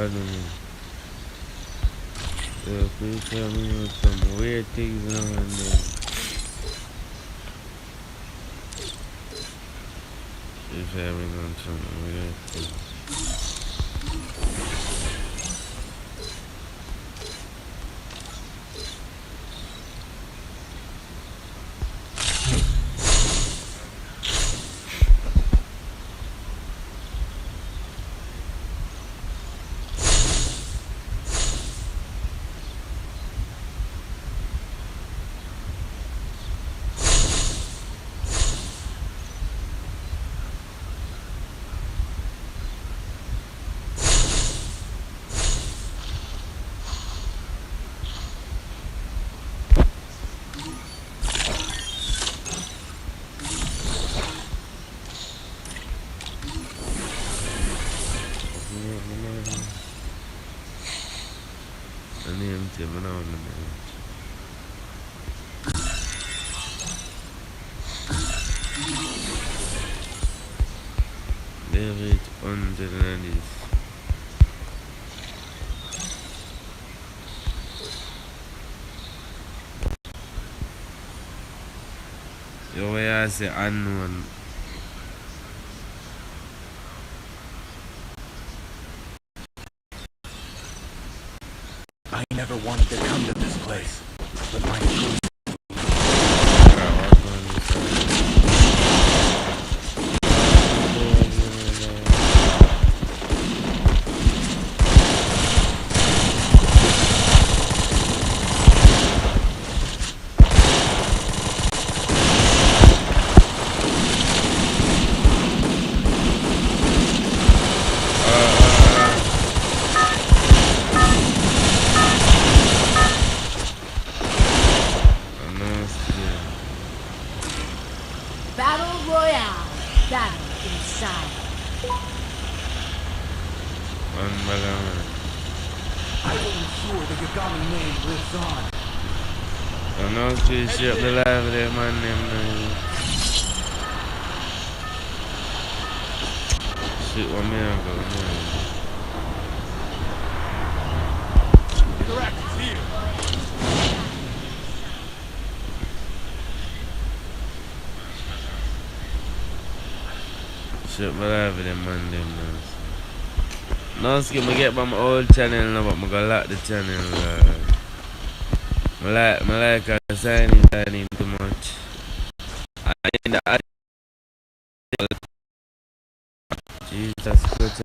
bad me. So please tell me with some weird things now and then. She's having on some weird things. David under this. Yo, where I say unknown. I never wanted to come to this place, but my choice. Shit, the live there, my name. Shit, 1 minute ago, man. Interact is here. Shit, my live there, man, man. Now, skip me get by my old channel now, but I'm gonna lock the channel. I like signing too much. I in the Jesus Christ.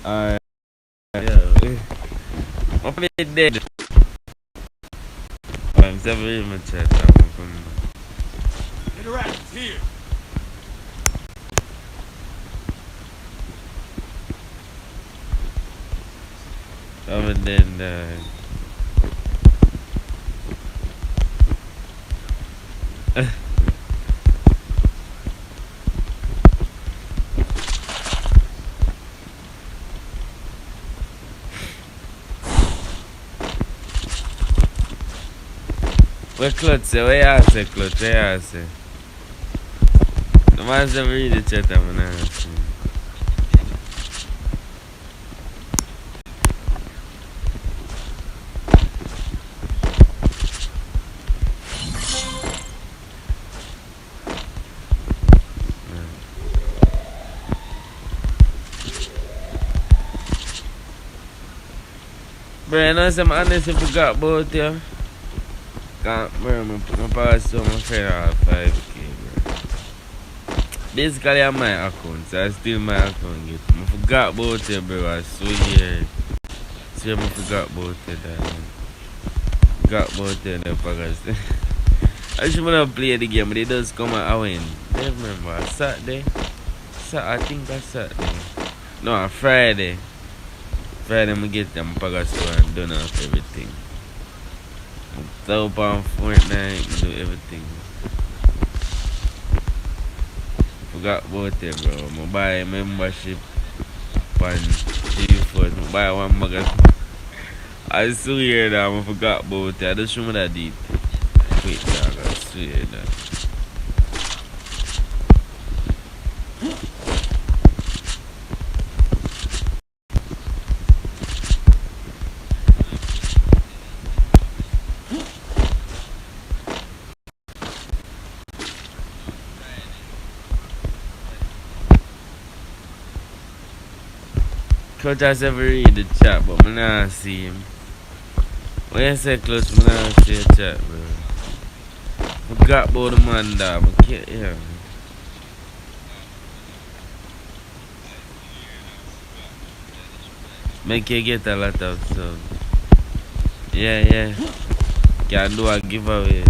Yeah. I'm dead. I'm very much at Interact is here. I'm dead. Where Clutch say? Where you say, Clutch? Where you say? The man's never read the chat, I'm gonna ask you. Bro, you know some honestly forgot about you. Can't remember, my pass to my friend at 5K, bro. Basically, on my account, so I still my account. I forgot about you, bro. I swear. swear I forgot about it. Forgot about it. I should not play the game, but it does come out when. I remember Saturday. I think that's Saturday. No, Friday. Friday I get them Paga store and done off everything. Top on Fortnite, do everything. Forgot about it, bro. I buy membership on G4. I buy one magazine. I swear that I forgot about it. I just remember that did. Wait, dog, I swear that. Clutch has ever read the chat, but I not see him. When you say Clutch, I not see the chat, bro. Forgot about the man, dog. I can't hear him. Make you get a lot of stuff. Yeah. Can do a giveaway.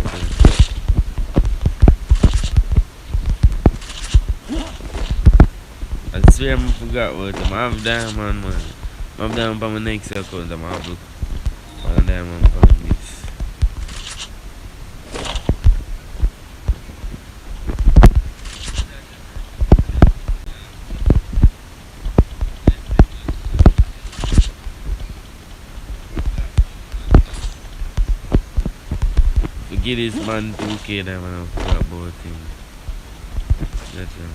I swear I forgot about them. I have diamond, man. I have diamond for my next account. I have look for diamond for this. Forget this man 2K that man, I forgot about him. That's him.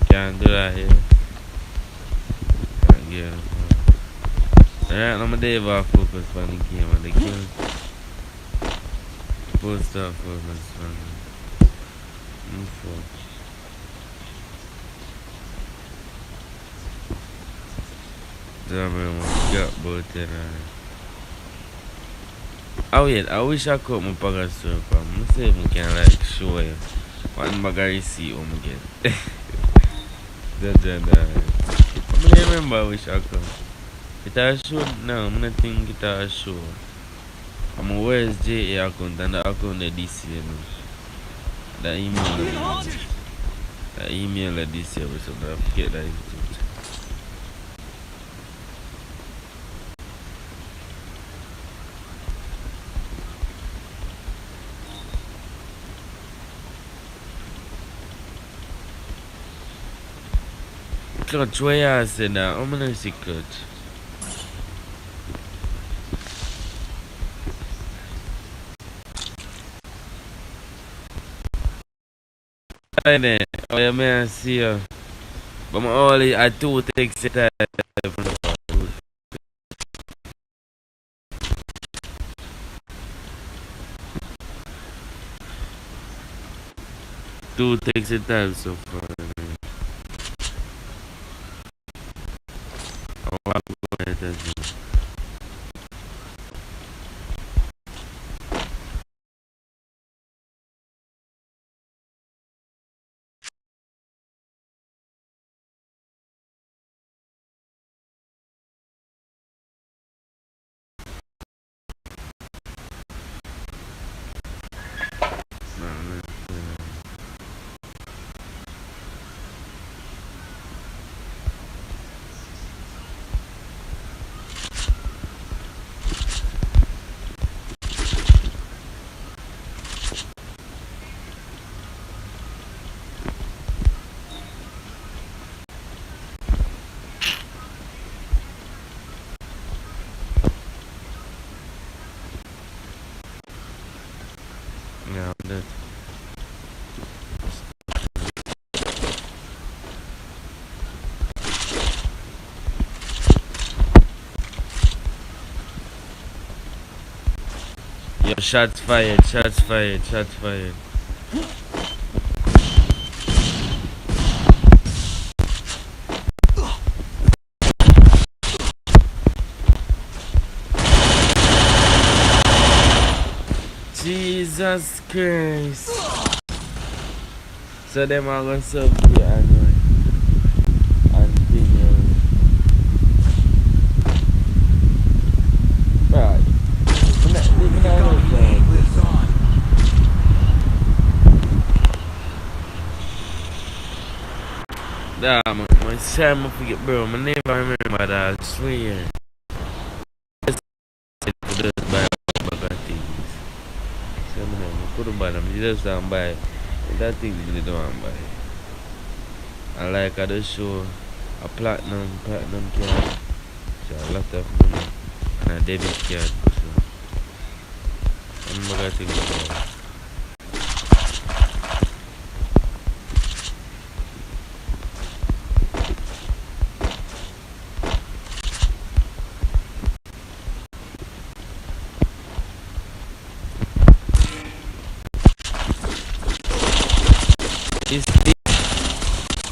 Can't do that here. Can't get it. Alright, I'm a day off focus on the game and the game. Post up focus on move forward. Damn, I got about it. Oh wait, I wish I could my Paga store from. I'm see if I can like show you one bag of receipt when I get. That's I remember I wish I could. It has shown now, I'm not think it has shown. I'm aware it's JA account and the account that this year. The email that this year was something I forget that. Clutch, where you say that? I'm gonna see Clutch. Hi there. Oh, yeah, may I see you? But my only I two takes it time. Two takes it time so far. Oh, I'm going to do. Yeah, that. Yo, shots fired. Jesus Christ. So them are gonna serve the anyway. And thing right. Nah, man, my time I forget, bro. I never remember that. I swear. Just to just buy bag of things. So I couldn't buy them. You just don't buy. That thing you don't buy. I like I just show a platinum card. So a lot of money. And a debit card. So I'm bag of things.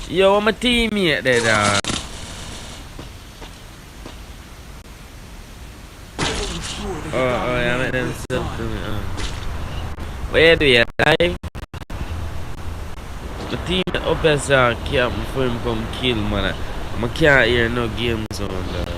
Yo, I'm a teammate there, dog. Oh, yeah, make them stuff to me. Where do you live? The teammate up as a camp before him come kill, man. I can't hear no game sound, dog.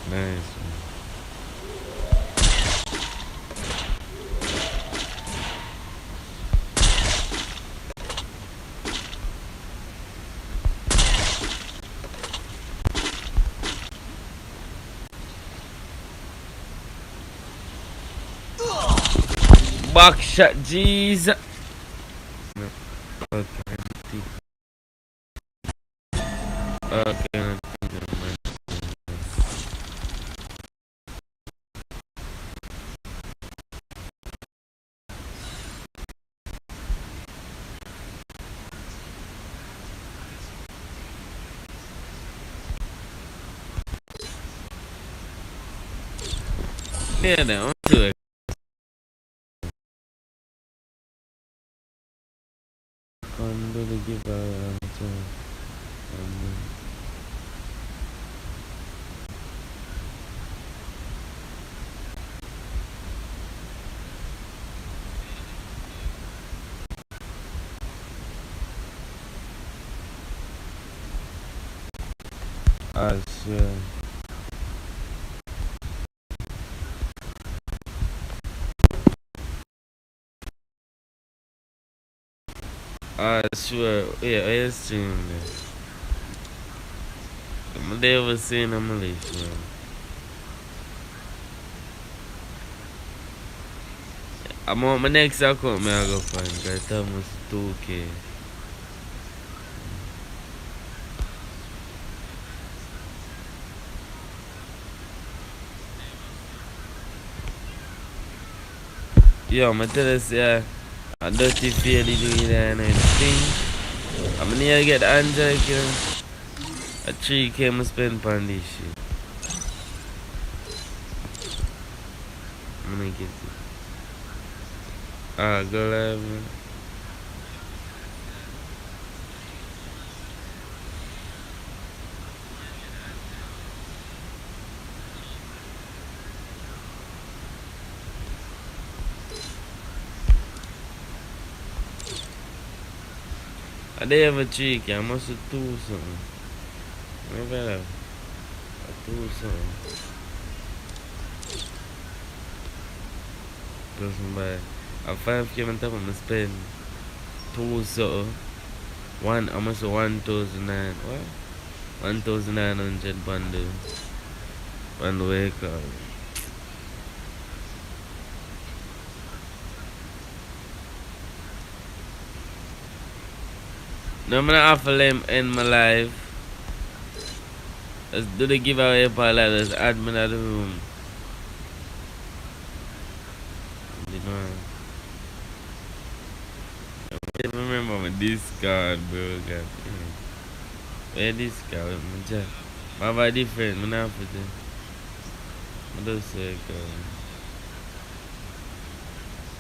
Nice. Back shot, jeez. Okay. Yeah, then on to it. Can't really give a answer. I swear. I swear. Yeah, I stream this. I'm never seen a Malaysia. I'm on my next account, man. I go find. Cause that was 2K. Yo, I'm tell us, yeah. I dirty fairly doing that and everything. I'm near get the Android, you know. A 3K I spend on this shit. I'm gonna get it. Go live, man. They have a 3K, I must have 2 something. Maybe I have a 2 something. Person buy a 5K on top of my spend 2 something. One, I must have 1,009. What? 1,900 bundle. On the vehicle. No, I'm gonna have to let him end my life. Let's do the giveaway part like this. Admin of the room. You know. I remember my Discord, bro. God. Where Discord with my job? I have a different, I'm not for them. I don't say,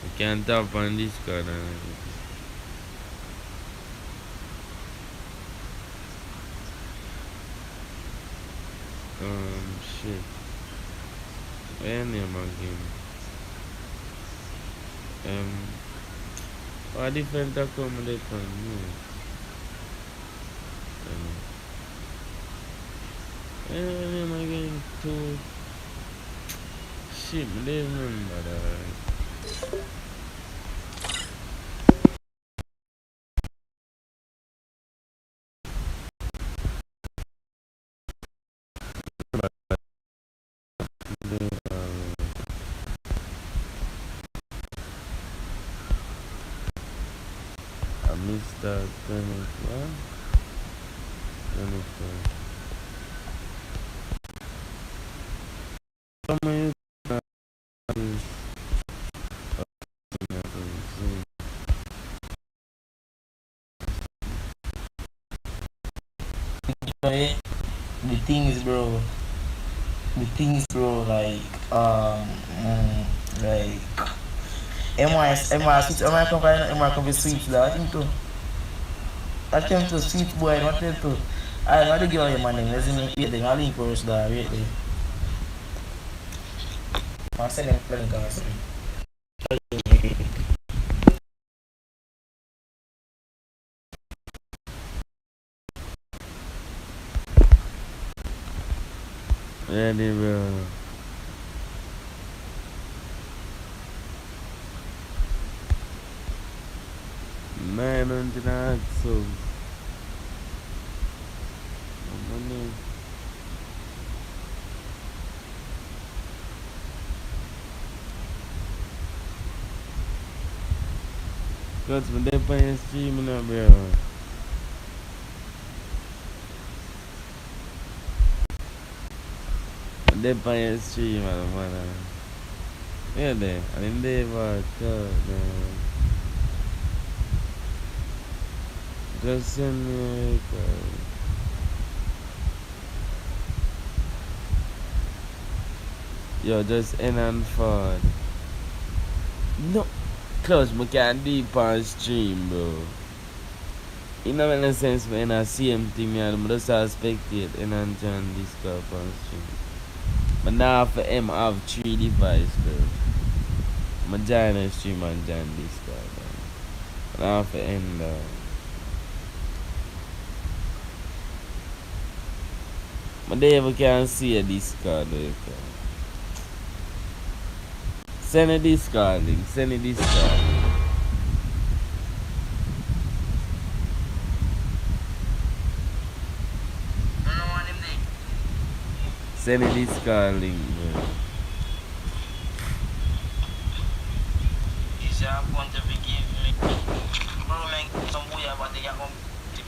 you can't tap on Discord and everything. Shit. Where name again? What different accommodation? Where name again? Too. Shit, I don't remember that. I missed that 24. 24. Come on, Right? The things, bro, like, sweet, come with sweet, that thing too. That came to sweet boy, not that too. I not to give you my name, let's me eat the galley chorus that, right there. I'm sending playing guys. ready, bro. Man, on the so. Money. Cause when they playing streaming up, bro. When they playing stream, man. Yeah, they. I mean, they were tough, man. Just send me a card. Yo, just in and forward. No. Close, I can't deep on stream, bro. It don't make no sense when I see him thing, I just spectate and join Discord on stream. But now for him, I have 3 devices, bro. I'm join the stream and join Discord, bro. Now for him, though. But they ever can see a Discord, though. Send a Discord link, send a Discord. Send a Discord link, bro. Is a point to forgive me. Bro, man, some boy about the young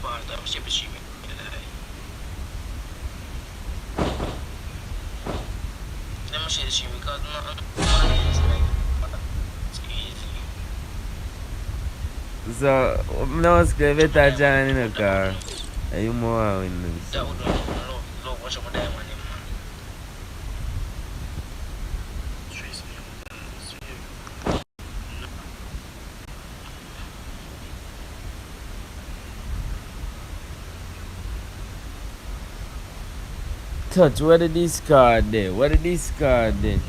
part of ship. Let me share the because So, no escrever tá já no car. Aí uma hora ainda. Touch, what did this card there? What did this card there?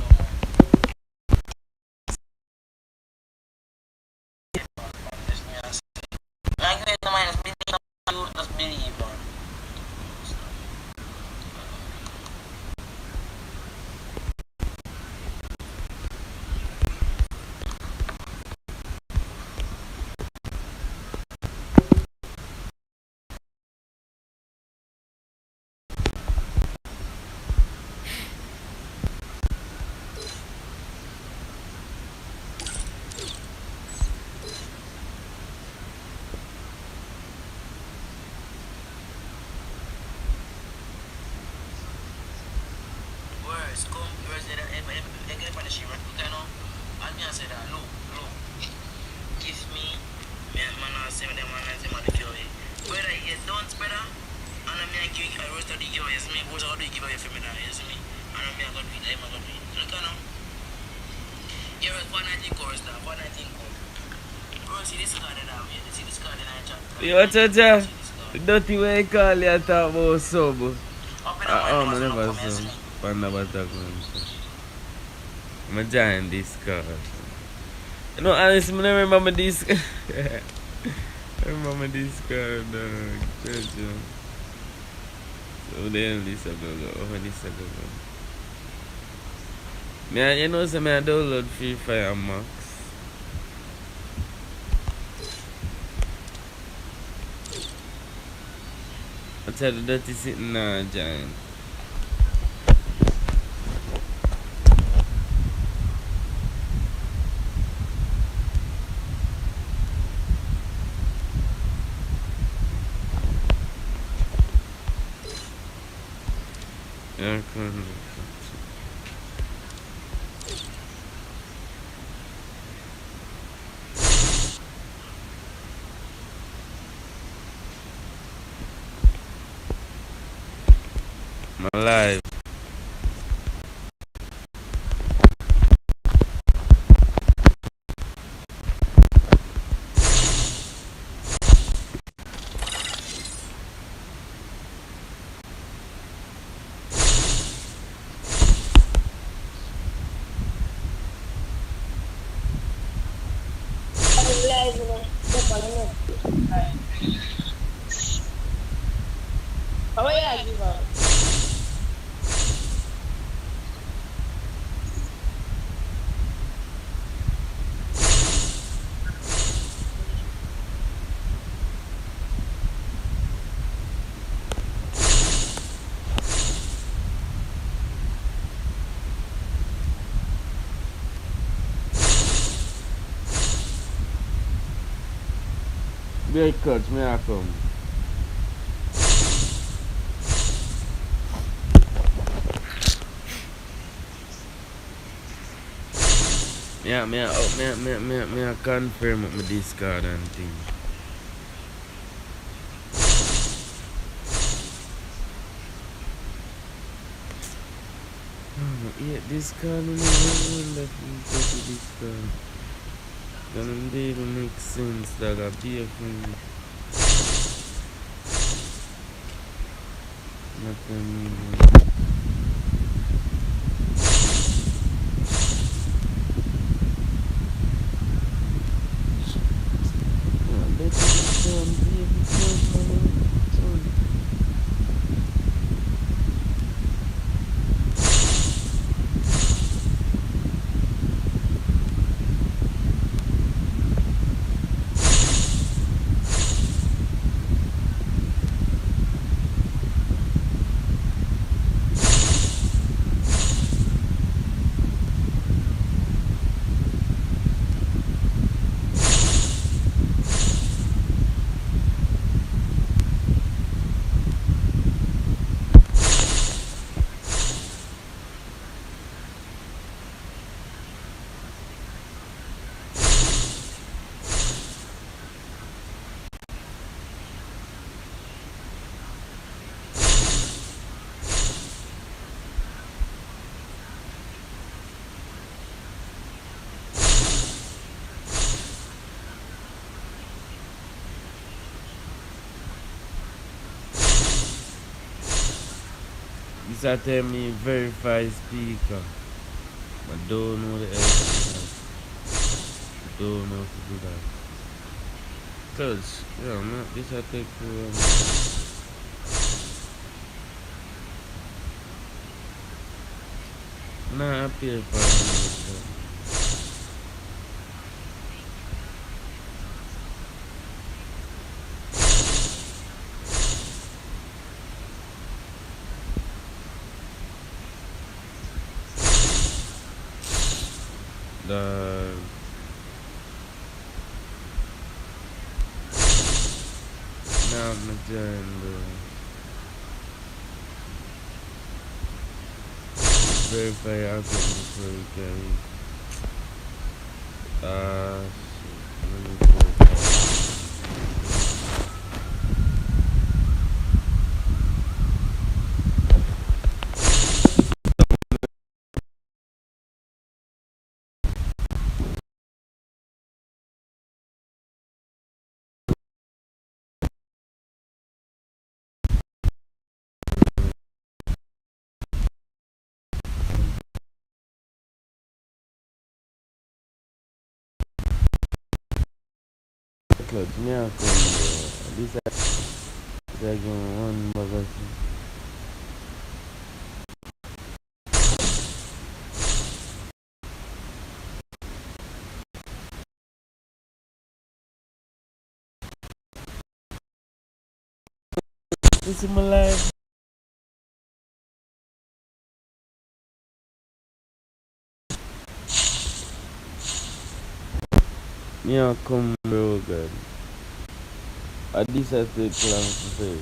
Yo, Chacha, dirty way you call you talk about sub. I never saw Panda Batagman. I'm join Discord. You know, honestly, I remember my Discord. I remember my Discord. Chacha. So then this I go. Over this I go. Me, you know, so I download Free Fire Max. I tell the dirty sitting now, giant. Yeah, come on. My life. Big cuts, me I come. Yeah, me I confirm with my Discord and thing. Yeah, Discord, I don't know that Discord. Gonna do make sense that I be a friend. Nothing. This I tell me verify speaker. I don't know the else. I don't know how to do that. Cause, yeah, man, this I take nah, I pay for it. The now I'm join the verify account before you can let me go. clutch, me a come, bro. This is like one bag. This is my life. Me a come, bro, God. This has take long to say.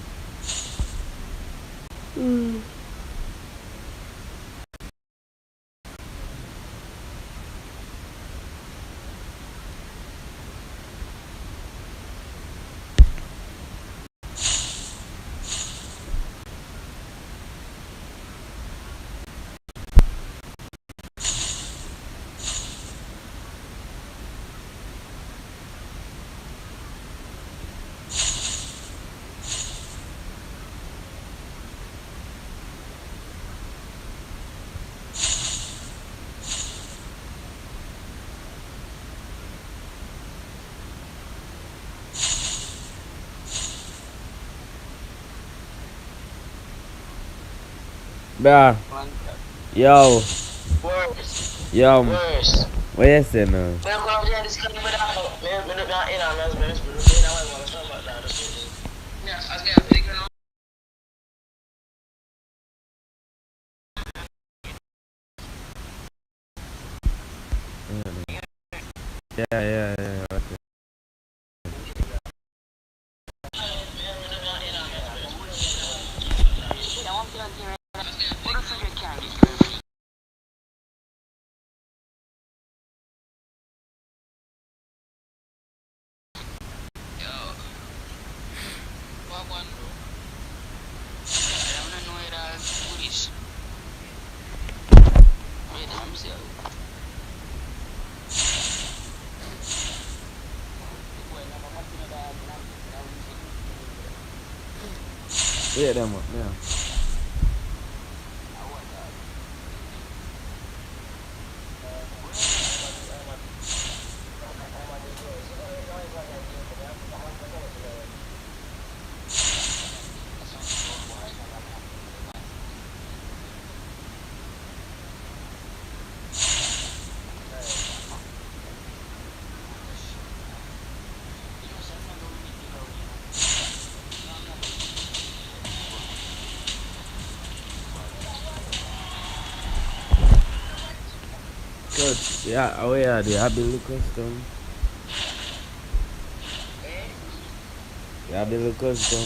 Bruh, yo, Worse. yo, Worse. what you say now? Pero kung ako this kind of me look na ina mas menos pero ina wala wala sa mga dado. Yeah, as kaya big no. Yeah. Okay. Yeah, them up, yeah. Good. Yeah, oh yeah, the Abilu custom. The Abilu custom.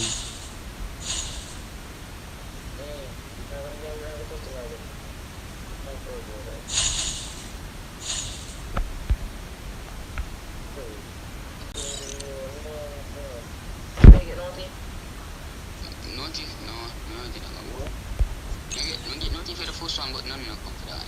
Naughty for the first one, but none of them come for that.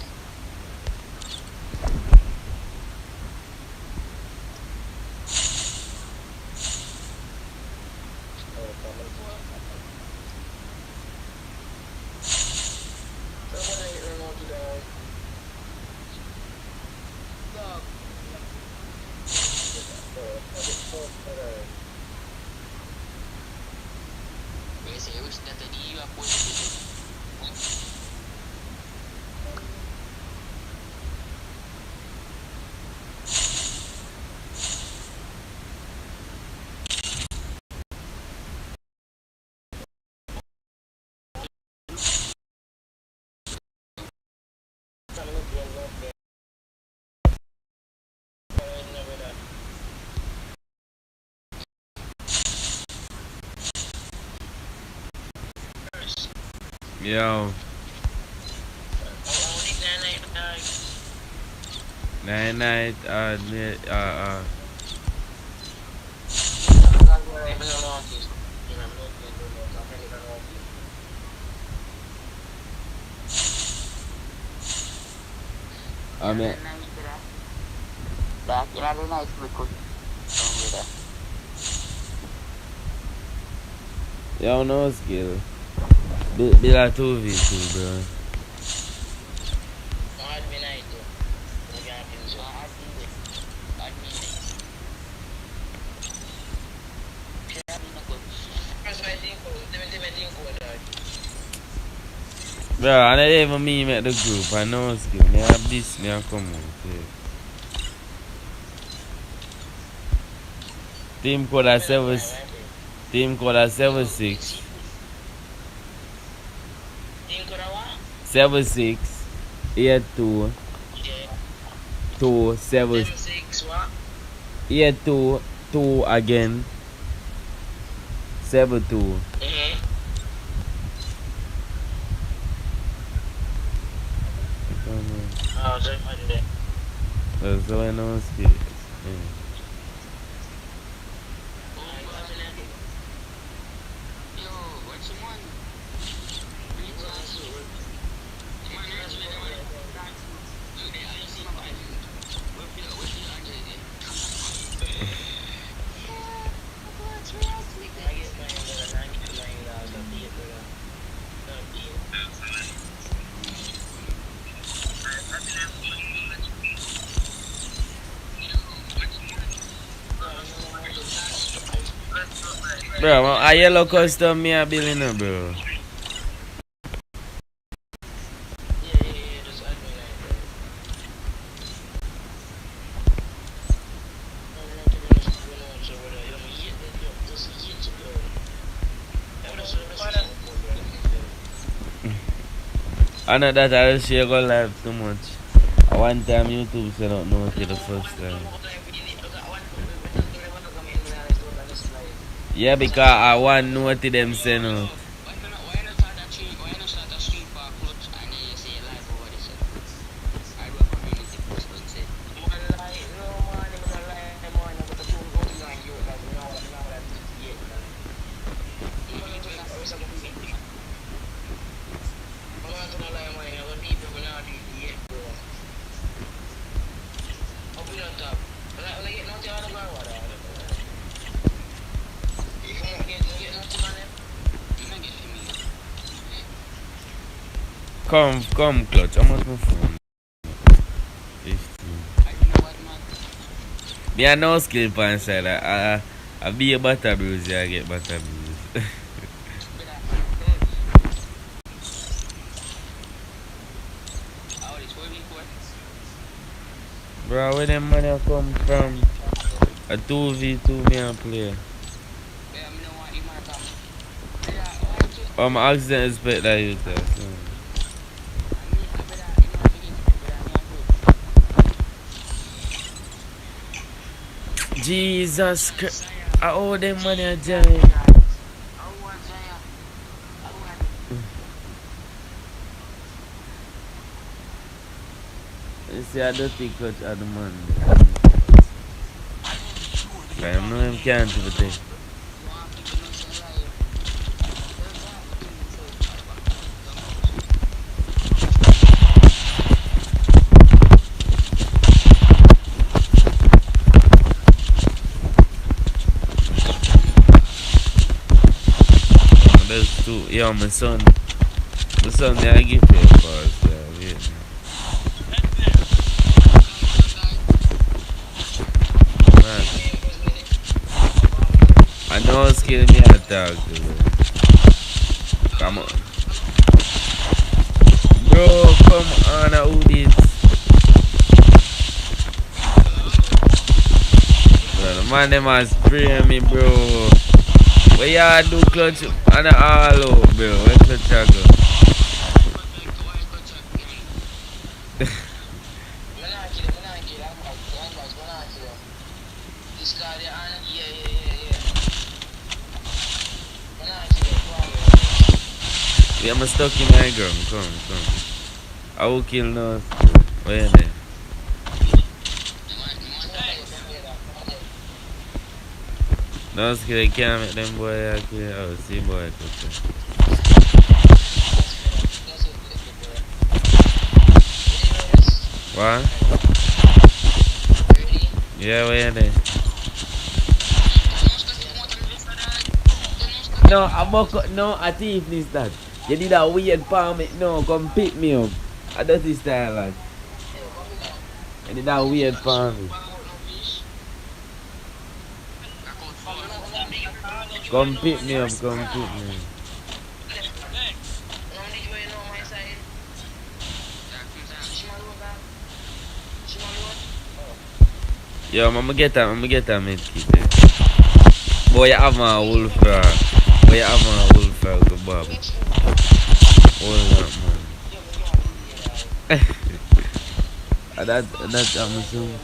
Yo. Night, I mean, Dah, kira ada nice berikut. yo, no skill. Bila 2v2, bro. Mahal bin na ito. Nagyapin siya. Bro, I don't even me make the group. I know skill. Me have this, me have come out. Yeah. Team code at 76. Team code what? 76 82 2 7 6 what? 82 2 again 72. Mm-hmm. Oh, so much of that. So I know skill. Yeah. Bro, a yellow custom me a billing now, bro. I know that I just share go live too much. One time YouTube said don't know it the first time. Yeah, because I want know what them say no. Come, clutch. How much my phone? 15. Me a no skill for inside. I be a butter bruise, I get butter bruise. Bro, where them money come from? A 2v2 me a play. I'm accident expect that you tell. Jesus Christ. I owe them money a giant. You see, I don't think clutch at the money. I know him can't do it. That's too. Yeah, my son. The son, I give you a pass. Yeah, yeah. I know it's killing me at talk to you. Come on. Bro, come on, who this? Bro, the man them has spray me, bro. What y'all do clutch and all out, bro? Where clutch I go? Yeah, I'm stuck in my ground. Come. I will kill no. Where they? No, they can't make them boy kill. I will see boy. What? Yeah, where they? No, I thief this that. You did a weird palm it. No, come pick me up. I dirty style lad. You did a weird palm it. Come pick me up, come pick me up. Yo, I'ma get a medkit there. Boy, you have my wolf frog. Boy, you have my wolf frog, go Bob. Hold up, man. That's I'm assuming.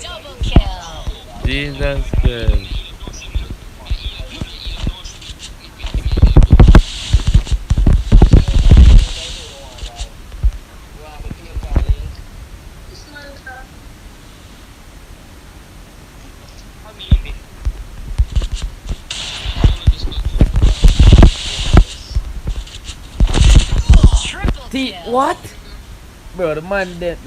Double kill. Jesus Christ. Triple kill. What? Bro, the man dead.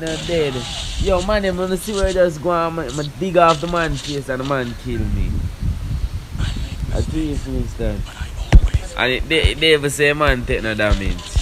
Yo, man, I'm gonna see where I just go and dig off the man's face and the man kill me. I see you finish that. And they ever say man take no damage.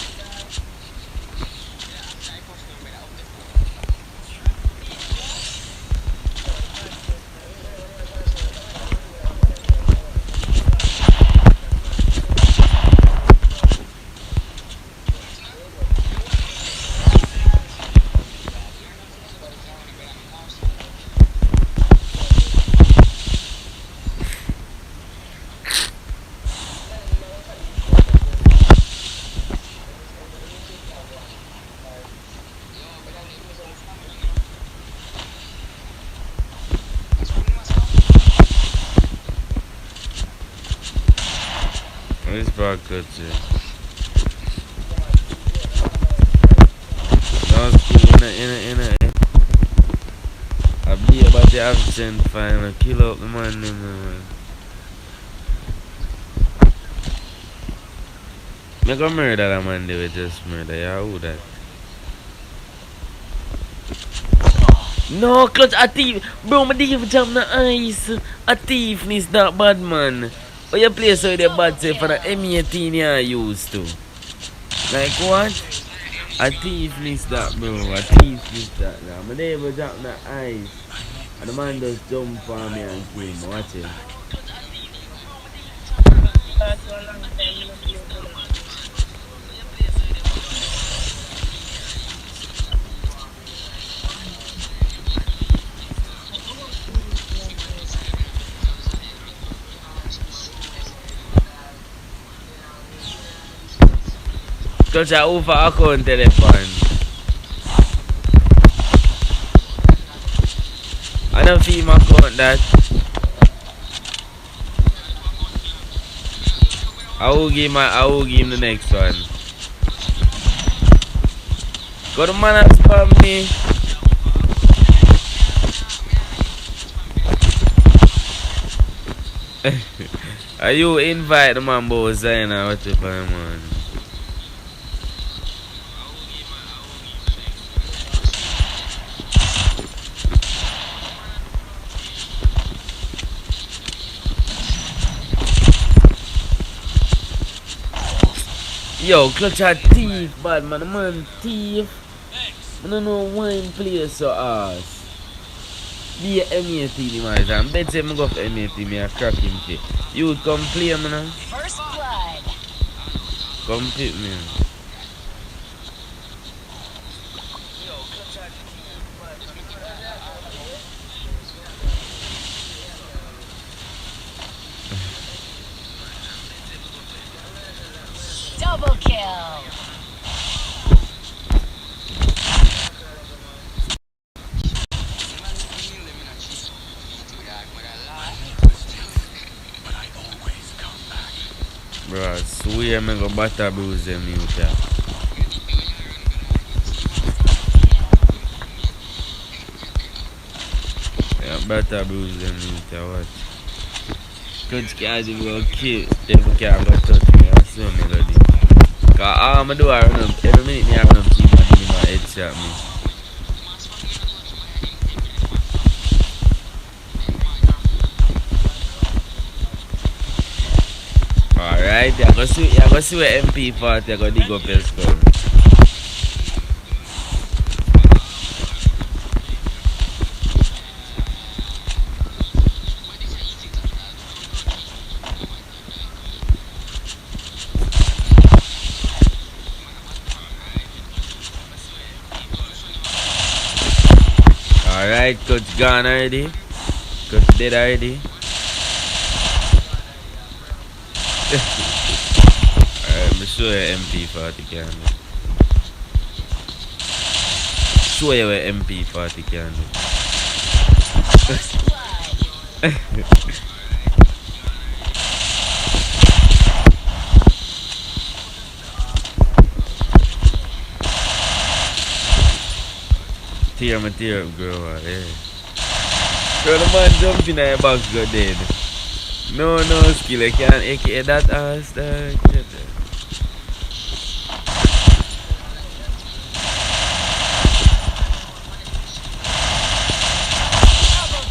This bug good too. That was cool in a I believe about the action final kill out the man man. Me go murder that man they will just murder. Yeah, who that? No, clutch a thief. Bro, my thief jump the ice. A thief is that bad man. But you play so the bad say for the M18 you used to. Like what? A thief is that, bro. A thief is that now. My neighbor jump the ice. And the man just jump on me and kill me. Watch it. Touch a over account telephone. I don't feel my account that. I will give him the next one. Got a man and spam me. Are you invite the man boss or whatever, man? Yo, clutch a thief, bad man, the man thief. I don't know why him play so ass. Be a M18 man, I'm bet say me go for M18, me a crack him shit. You would come play me now? First blood. Come pick me. Double kill. Bro, I swear I'm gonna butter bruise them out there. Yeah, butter bruise them out there, watch. Coach can't even go kill, devil can't go touch me, I swear me go do. Cause all I'm do I run up, every minute me I run up keep my in my headshot me. Alright, you go see where MP40 you go dig up your skull. Alright, coach gone already. Coach dead already. Alright, me show you MP40 can do. Show you where MP40 can do. First blood. Tear up, girl. Yeah. Bro, the man jumped in the box, got dead. No skill, I can't aka that ass. Double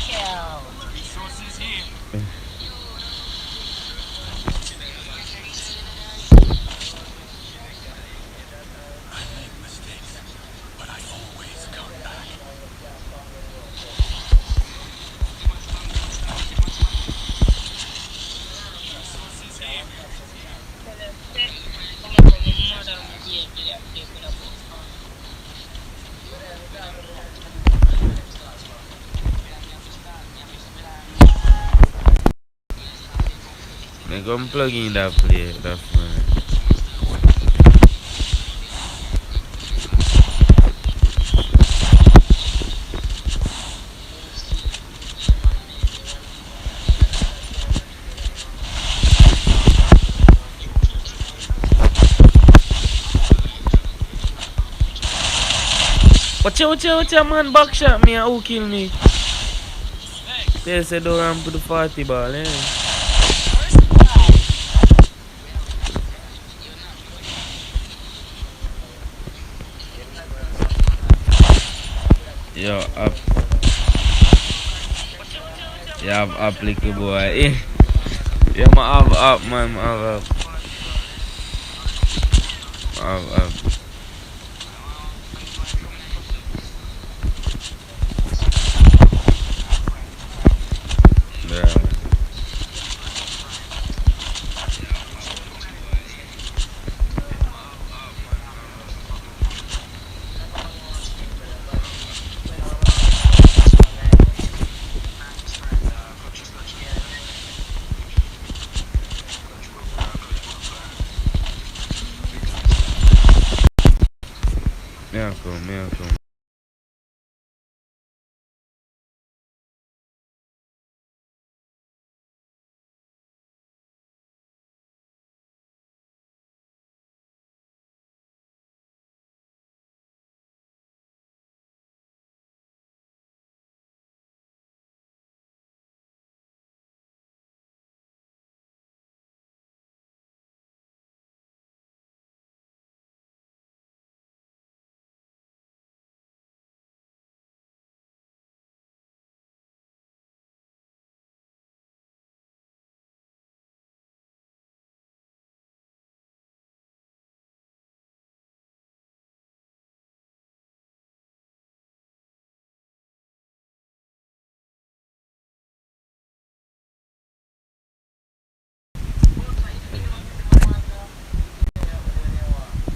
kill. I make mistakes, but I always come back. I go plug in that play, that phone. Watch out, man, back shot me and who kill me? They said don't run to the 40 ball, eh? First blood. Yo, up. You have applicable, boy. Yeah, I have up, man, I have up. I have up. Yeah. Come.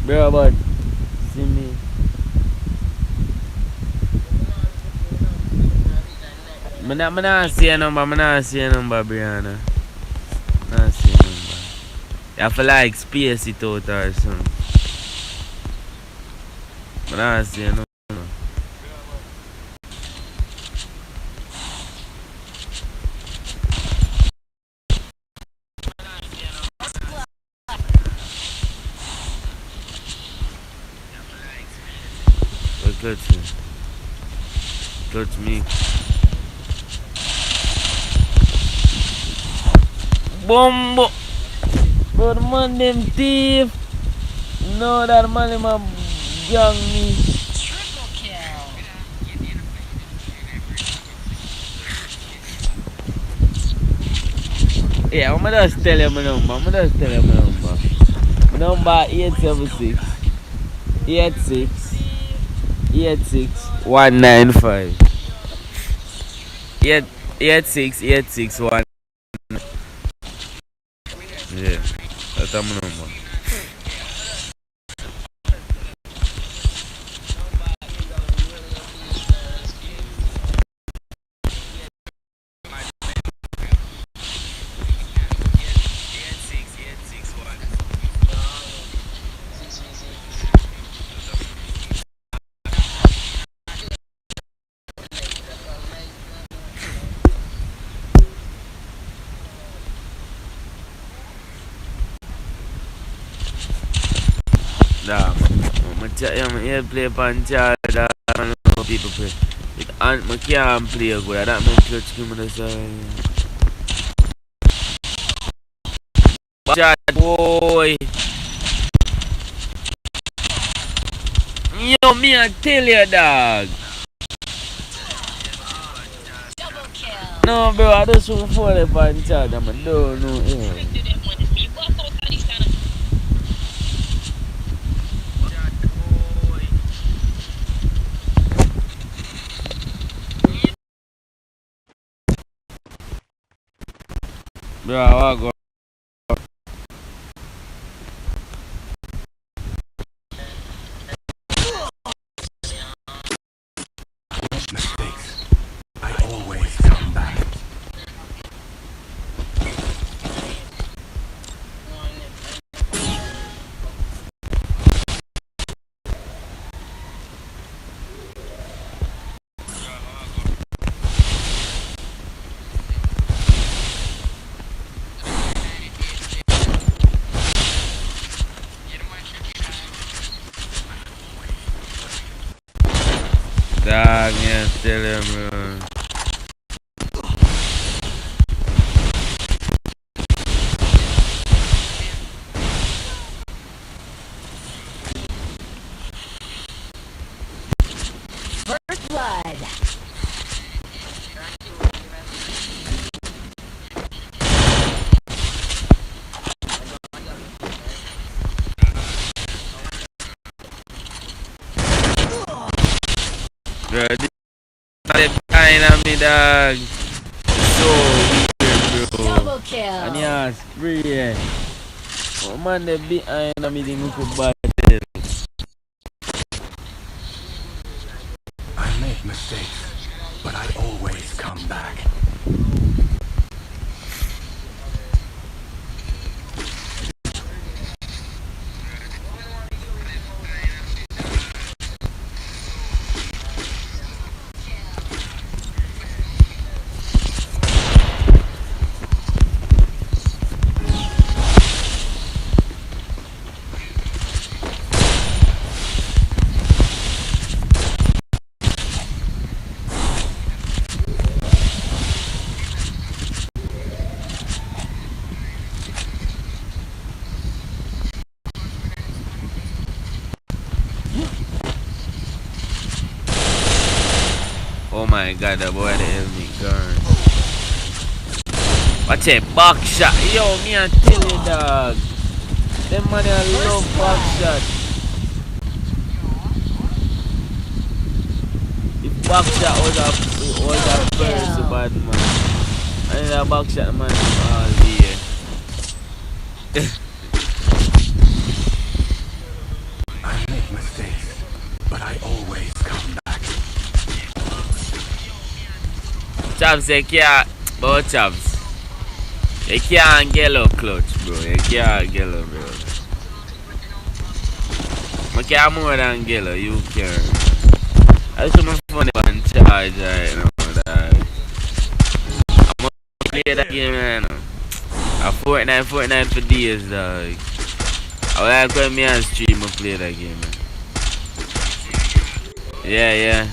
Bro, but see me. I not see a number, Brianna. Not see a number. You have to like space it out or something. I not see a number. Touch me. Bombo. Bro, the man them thief. No, that man them a gang me. Triple kill. Yeah, I'm just tell you my number. My number 876 86 195. 86 1. Yeah, that's my number. Nah, I play Pancha, that people play. I can't play good, that means clutch criminal side. Pancha, boy. Yo, me I tell you, dog. Double kill. No, bro, I just want to fall the Pancha, I don't know. Yeah. Bro, I go. Mistakes. I always come back. Dog, yeah, tell him, bro. First blood. Bro, this is behind on me, dog. So weird, bro. Double kill. And yeah, spree, yeah. Oh man, they behind on me, they look bad. I make mistakes, but I always come back. Oh my god, the boy the helmet gun. Watch a back shot. Yo, me I tell you, dog. Them man I love back shot. If back shot was a first bad man. I need a back shot man all day. I make mistakes, but I always come back. Chaps, you can't, but Chaps, you can't get a clutch, bro. You can't get a, bro. I can't more than get a, you can. That's so much fun on charge right now, dog. I'm gonna play that game right now. A Fortnite for days, dog. I like when me and stream and play that game, man. Yeah.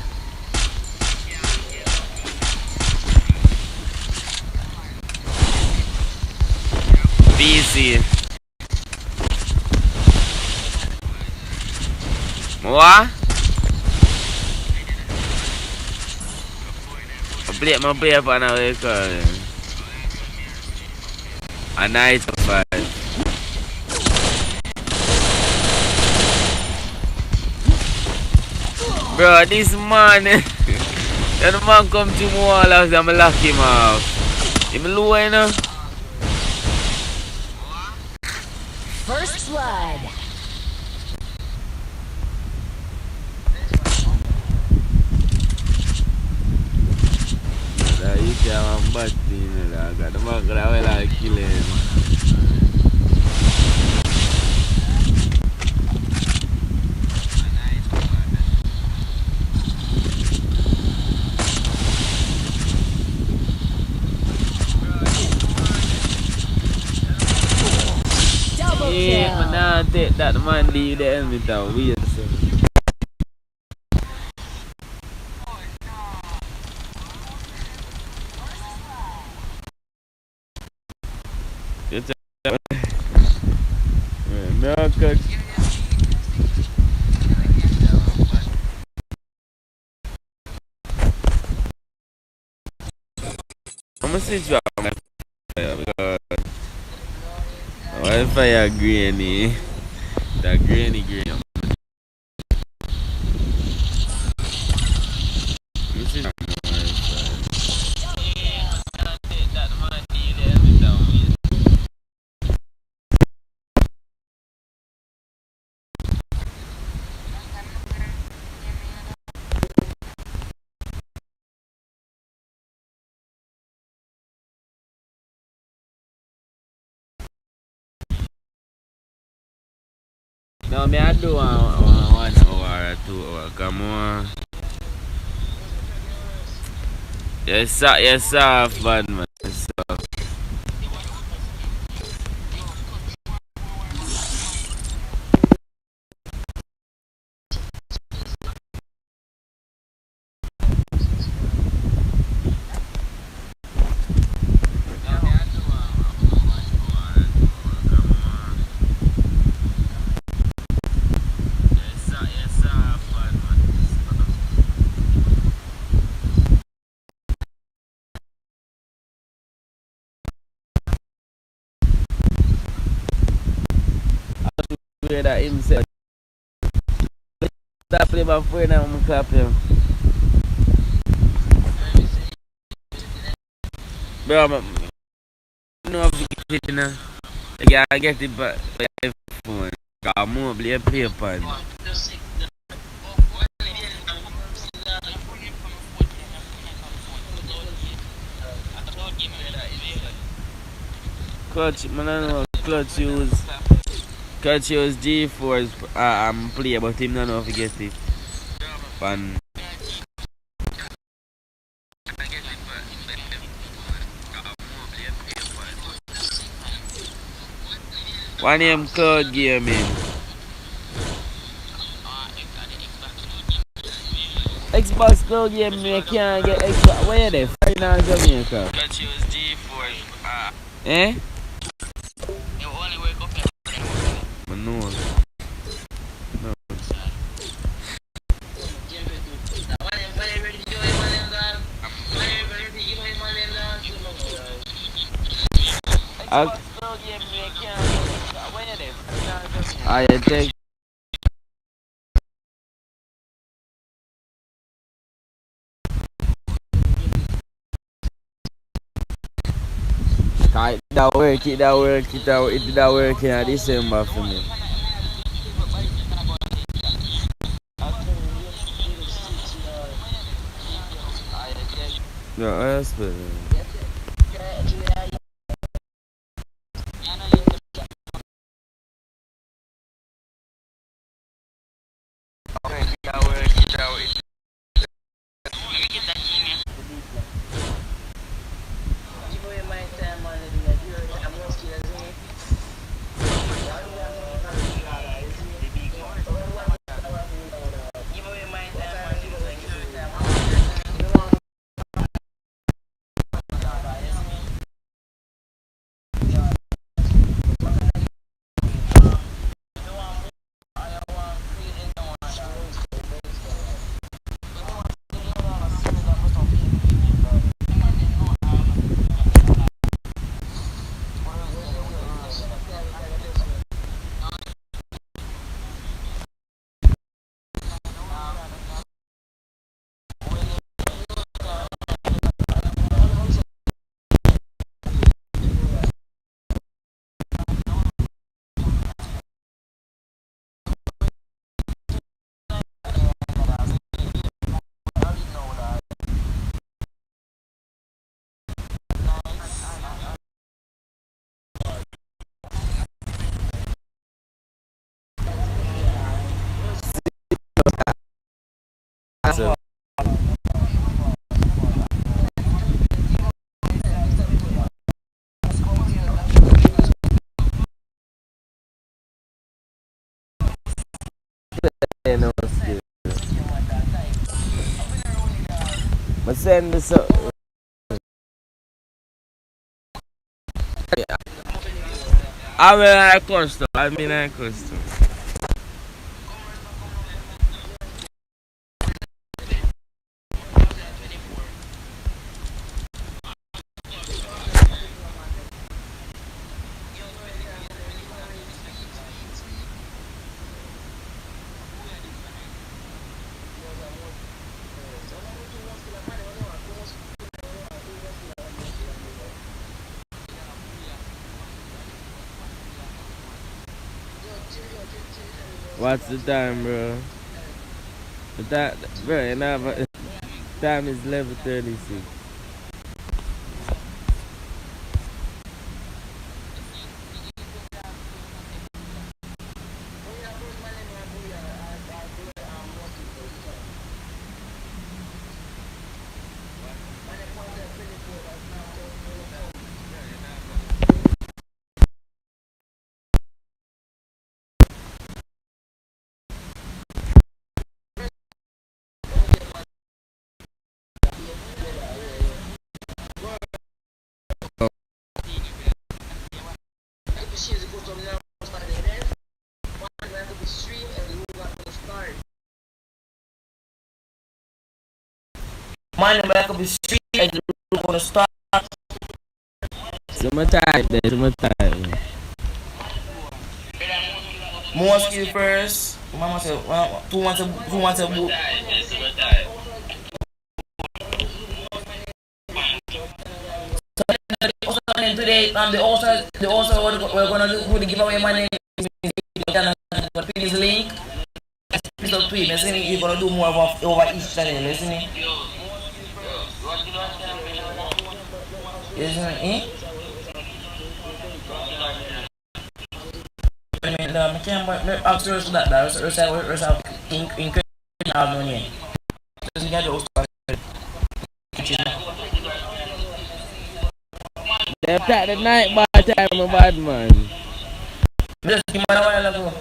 PC. What? I play for now, a night of 5. Bro, this man, the man come to my wall and I'm lock him off. Him low, you know? First blood. You see I'm bad thing, I got the man that will like kill him. Double Yeah, kill. man, can't take that man leave the helmet out. Weird, so. You tell me. No, coach. I'm gonna switch back my fire because my fire grainy. That grainy green. This is no, me I do 1 hour or 2 hours. Come on. Yes, sir, bad man. Yes, sir. That himself. Stop play my friend and I'm clap him. Bro, I know if you get it, you know. I get it by phone. I'm going to play a paper. Clutch, man, I know Clutch use G4's play, but him don't know if he get it. Fun. One name Cloud Gaming. Xbox Cloud Gaming, you can't get Xbox. Where are they? Final Jamaica. Clutch use G4's. Eh? You only wake up here. No. No. I take. It that work in December for me. No, I expect it. skill. I send this up. I mean I custom. What's the time, bro? That, bro, you know, time is 11:36. Man, I'm back up the street and you're gonna start. Summertime, then summertime. More skill first. Mama said, 2 months a book. So then today, we're gonna do the giveaway money. This link. Piece of tweet, listen, you're gonna do more over each channel, listen. Listen, eh? I can't ask yours that. There's a incredible money. Doesn't get those. They attack the night by time, my bad man. Just give me a while ago.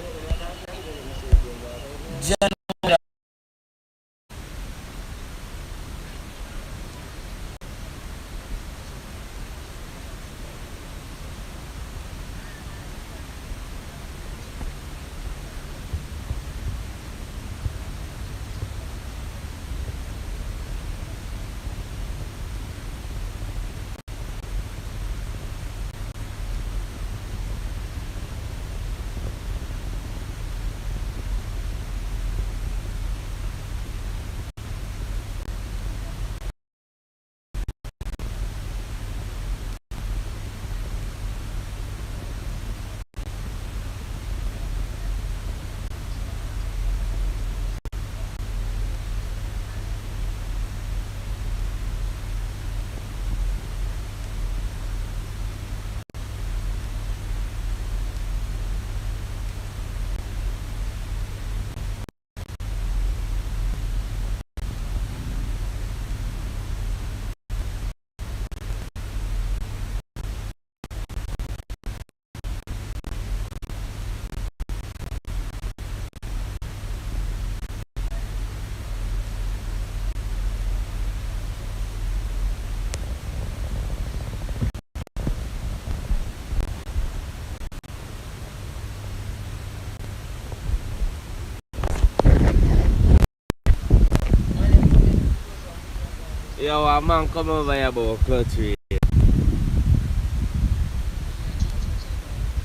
Yo, a man come over here about clutch rate.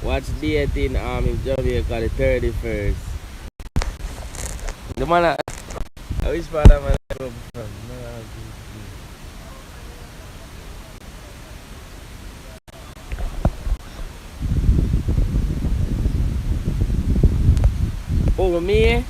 Watch date in Jamaica the 31st. The man, I wish father man come from. Oh, me?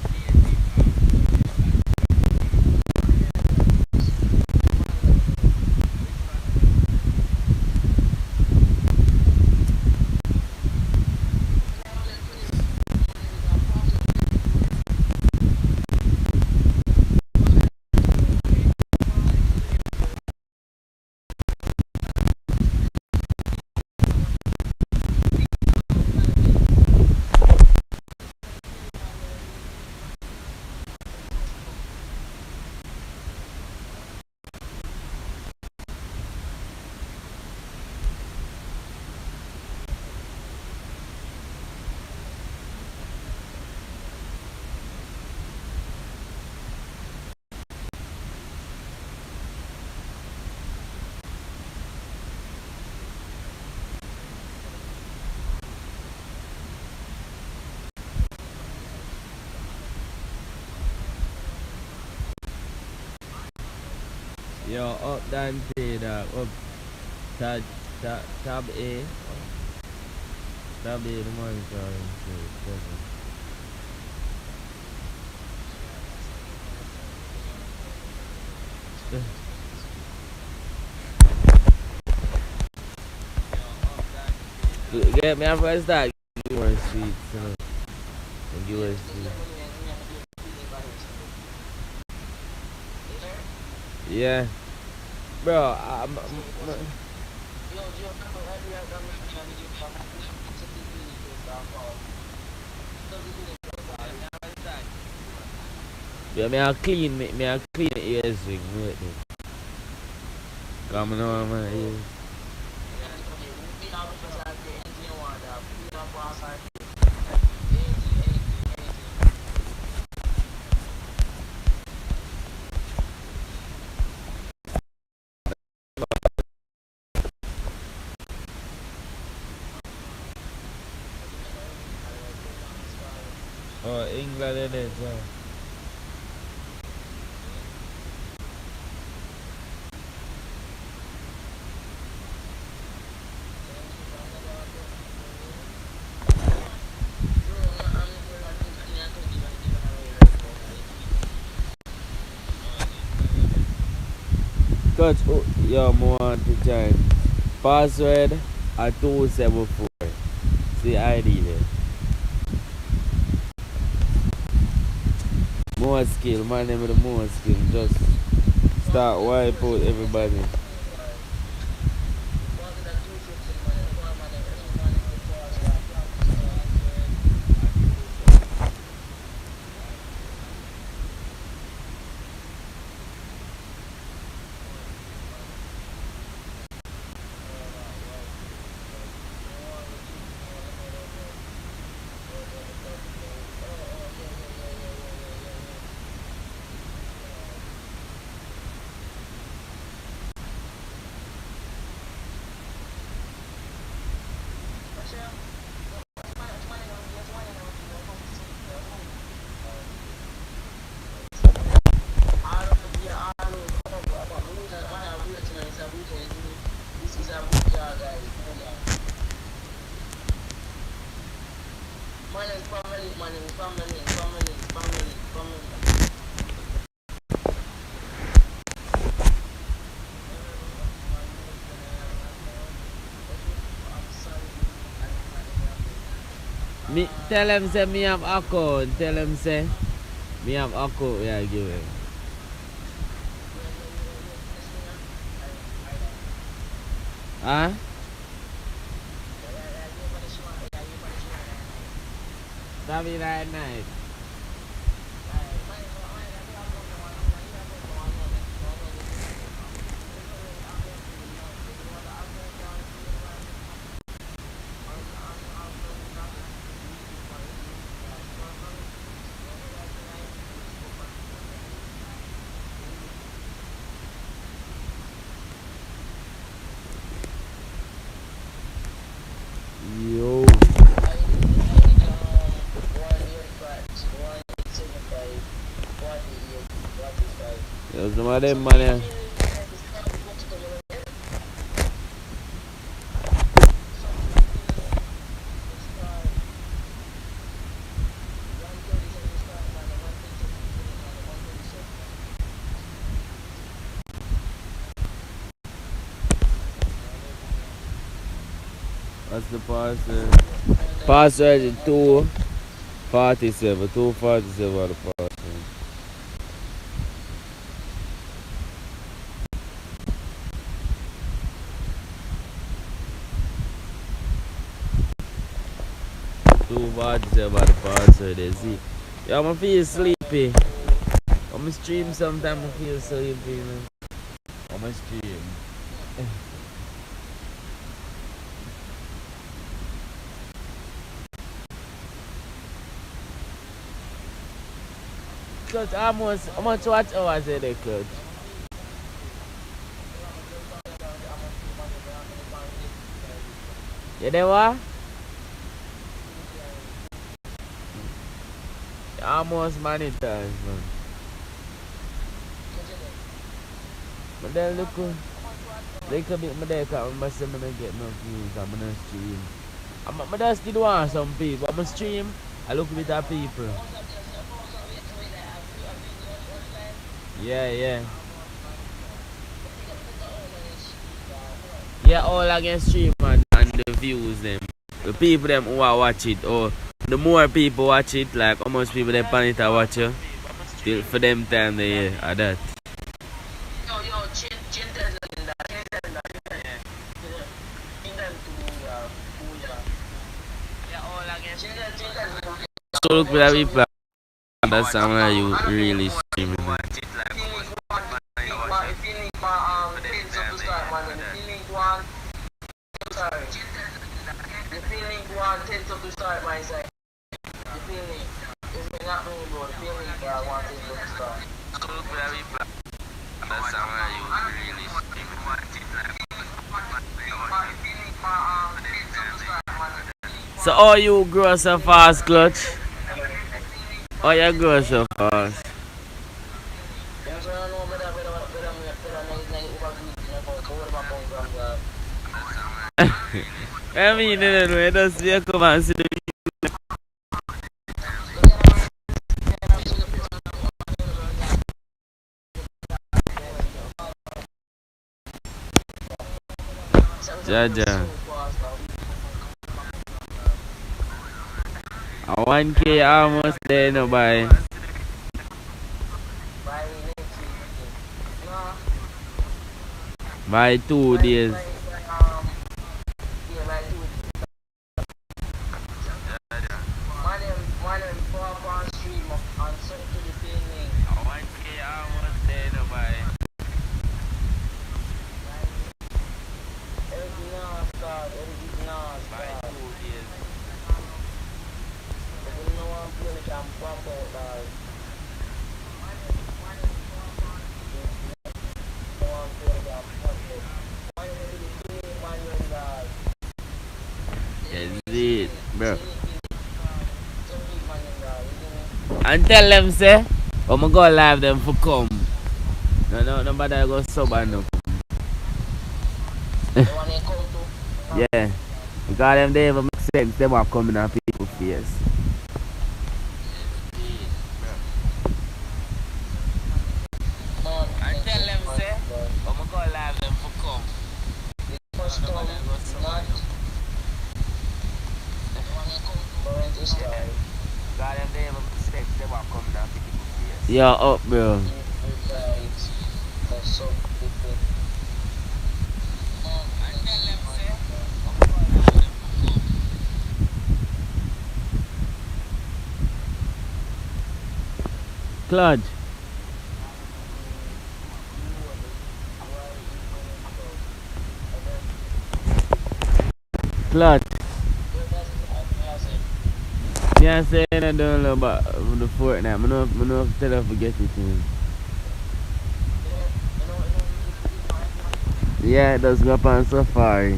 Yo, up Dante, dog. Up tab A. Tab A, the monitor. Get me up first, dog. Give me one sweet, you know. And give us sweet. Yeah. Bro, yeah, me I clean ears ring, wait. Come on, my ears. Oh, England it is, yeah. Coach, oh, yo, I want to join. Password at 274. See ID there. More skill, my name is the more skill. Just start wipe out everybody. Me tell him say me have account. Tell him say me have account. Yeah, give him. Huh? Sabi right night. Yo. Yo, some of them man. What's the password? Password is 247. 247 are the password. About the password, they see. Yeah, I feel sleepy. I'm stream sometimes, I feel sleepy, you know. I'm stream. Coach, how much watch hours are there, Coach? You know what? Almost many times, man. But then look, little bit my day because I'm say me not get enough views and I'm not stream. I just still want some people. I'm stream, I look with the people. Yeah. Yeah, all I can stream and the views them. The people them who are watch it, or the more people watch it, like how much people they pan it and watch you. Till for them time they hear that. Yo, So look where we play. That's how you really streaming. The feeling one tends to start my side. The feeling is not me, bro. The feeling I want it to start. So look where we play. That's how you really streaming. So how you grow so fast, Clutch? How you grow so fast? I mean, no, that's you come and see the Jaja. 1K almost there, no buy. By 2 days. Bro. And tell them say, I'm gonna go live them for come. No, nobody go sub and no. Yeah. Because them they even make sense, they want coming on people's face. And tell them say, I'm gonna go live them for come. Yeah, up, bro. Claude. Claude. Yeah, I'm saying I don't know about the Fortnite. I don't tell her forget it. Yeah, it does go up on Safari.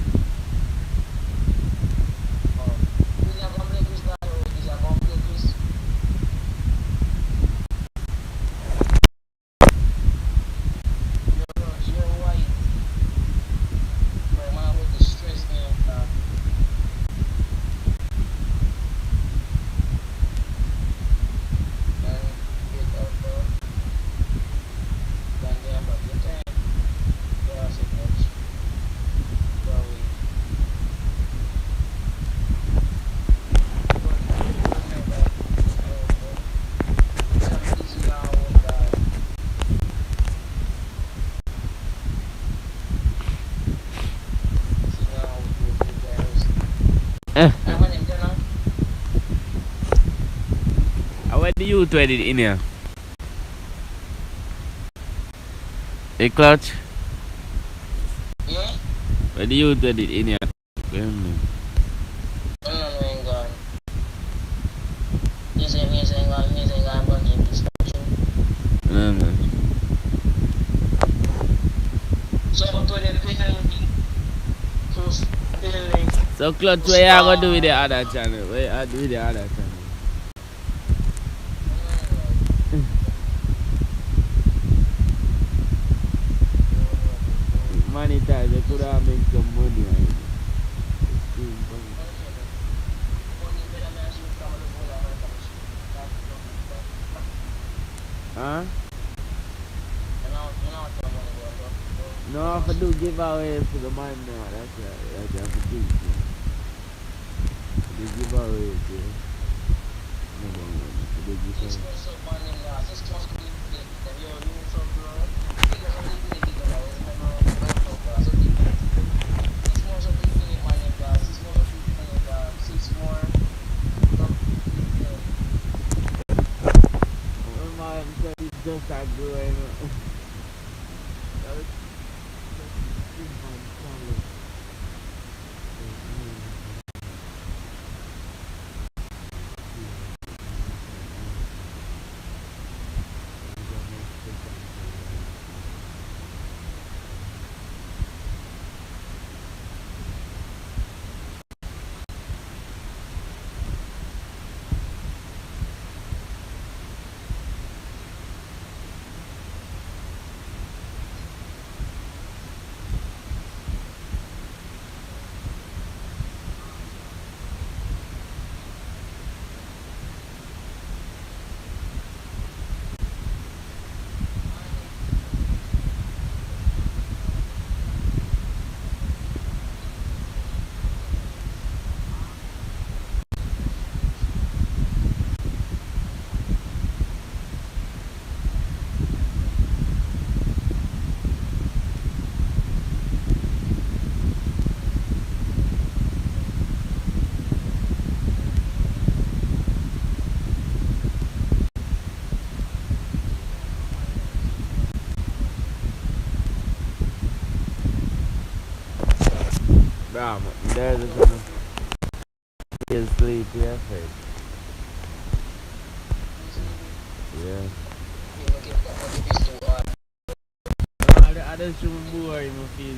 Where the youth read it in here? Hey, Clutch? Yeah? Where the youth read it in here? No, ain't gone. He's ain't gone, but he's No. So, to the feeling. So, Clutch, what you gonna do with the other channel? What you do with the other channel? monetize, they could have made some money on it. Huh? No, if I do giveaways for the man now, that's right. That's a big thing. The giveaways, yeah. No. The giveaways. Just start growing up. Bro, there's a gonna be asleep, yeah, face. Yeah. I don't show more in my face.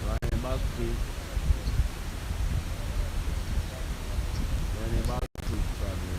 Running back, please. Running back, please, problem.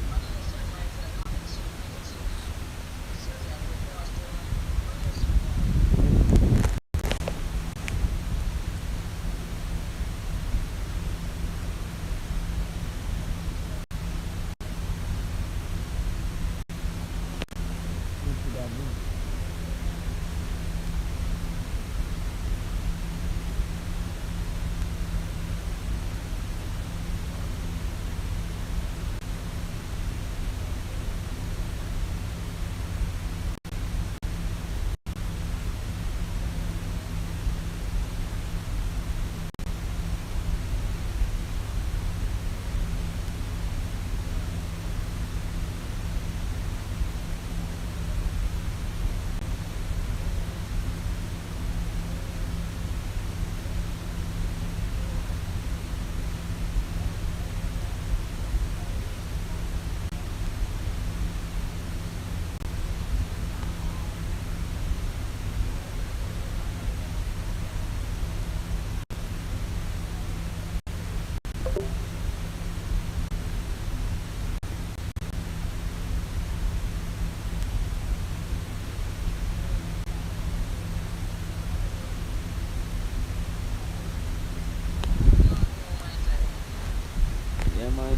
Yeah, man,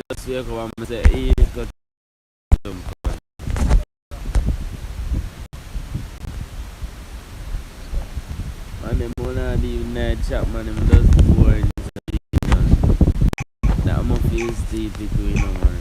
just wake up and say, hey, got some. Man, them wanna leave night chat, man, them just boring. That I'm a feel sleepy too, you know, man.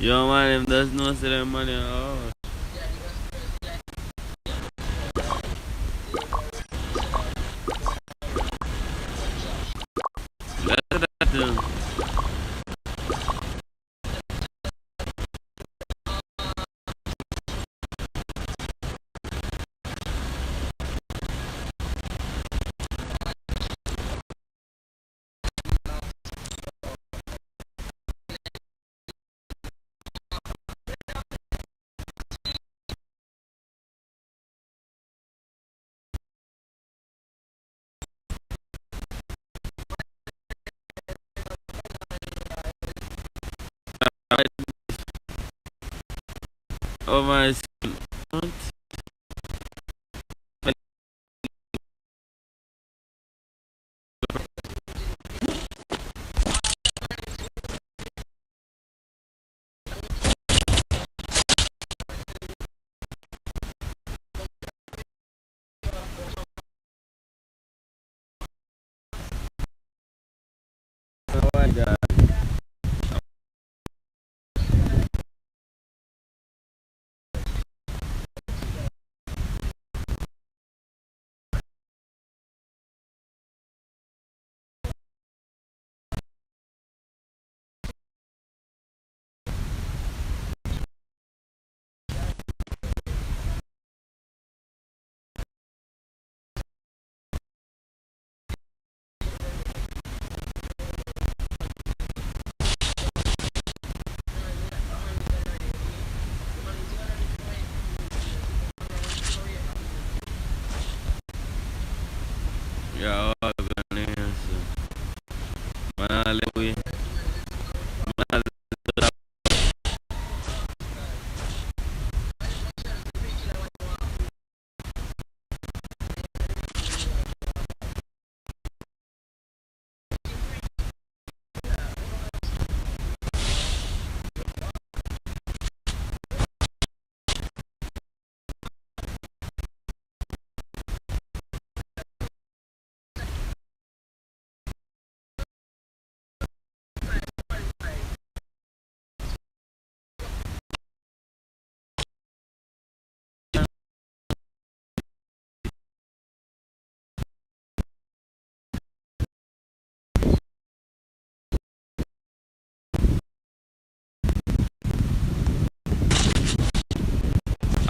Yo man, them does no say them money. Oh. That's that. Oh my skin. What? Oh my god. Yeah, all the names. Manalewi.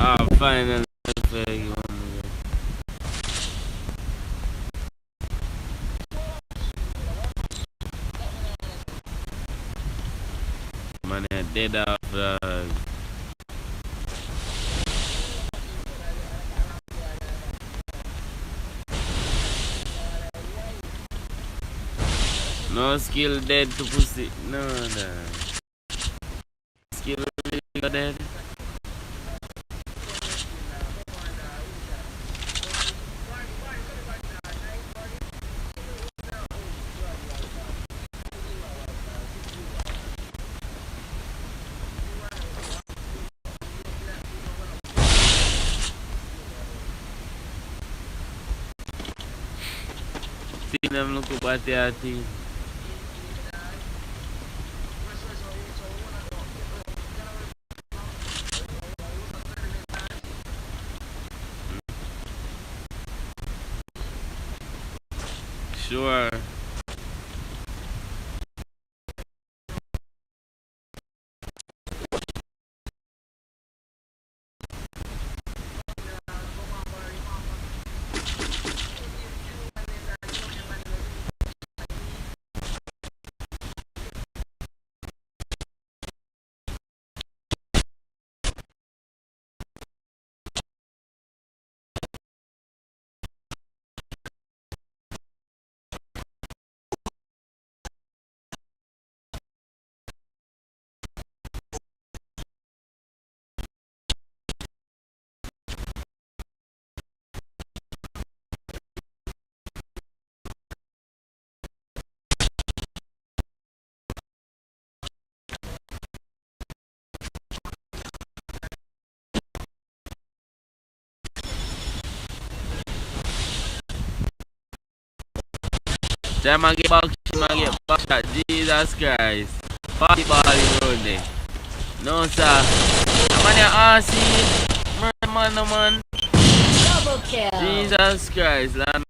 Ah, finally. Man, I dead off dog. No skill dead to pussy. No, no. Skill really dead. See them look up at their team. Sure. Try man get back shot. Jesus Christ. Party ball in road there. No, sir. I'm on your RC. Man, no, man. Double kill. Jesus Christ, Lord.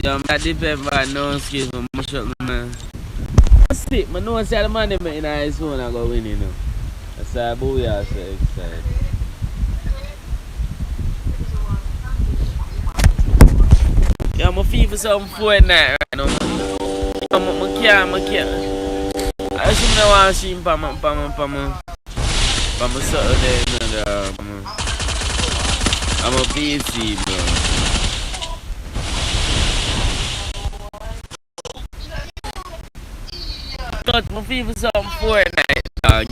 Yo, I depend on no skills for much up, man. Stick, man, no say the man them in his phone I go win, you know. That's why booyah so excited. Yeah, I'm a feel for some Fortnite right now. I can't. I just want to see him for my Saturday, man. I'm a PC, bro. Got my feel for some Fortnite, dog.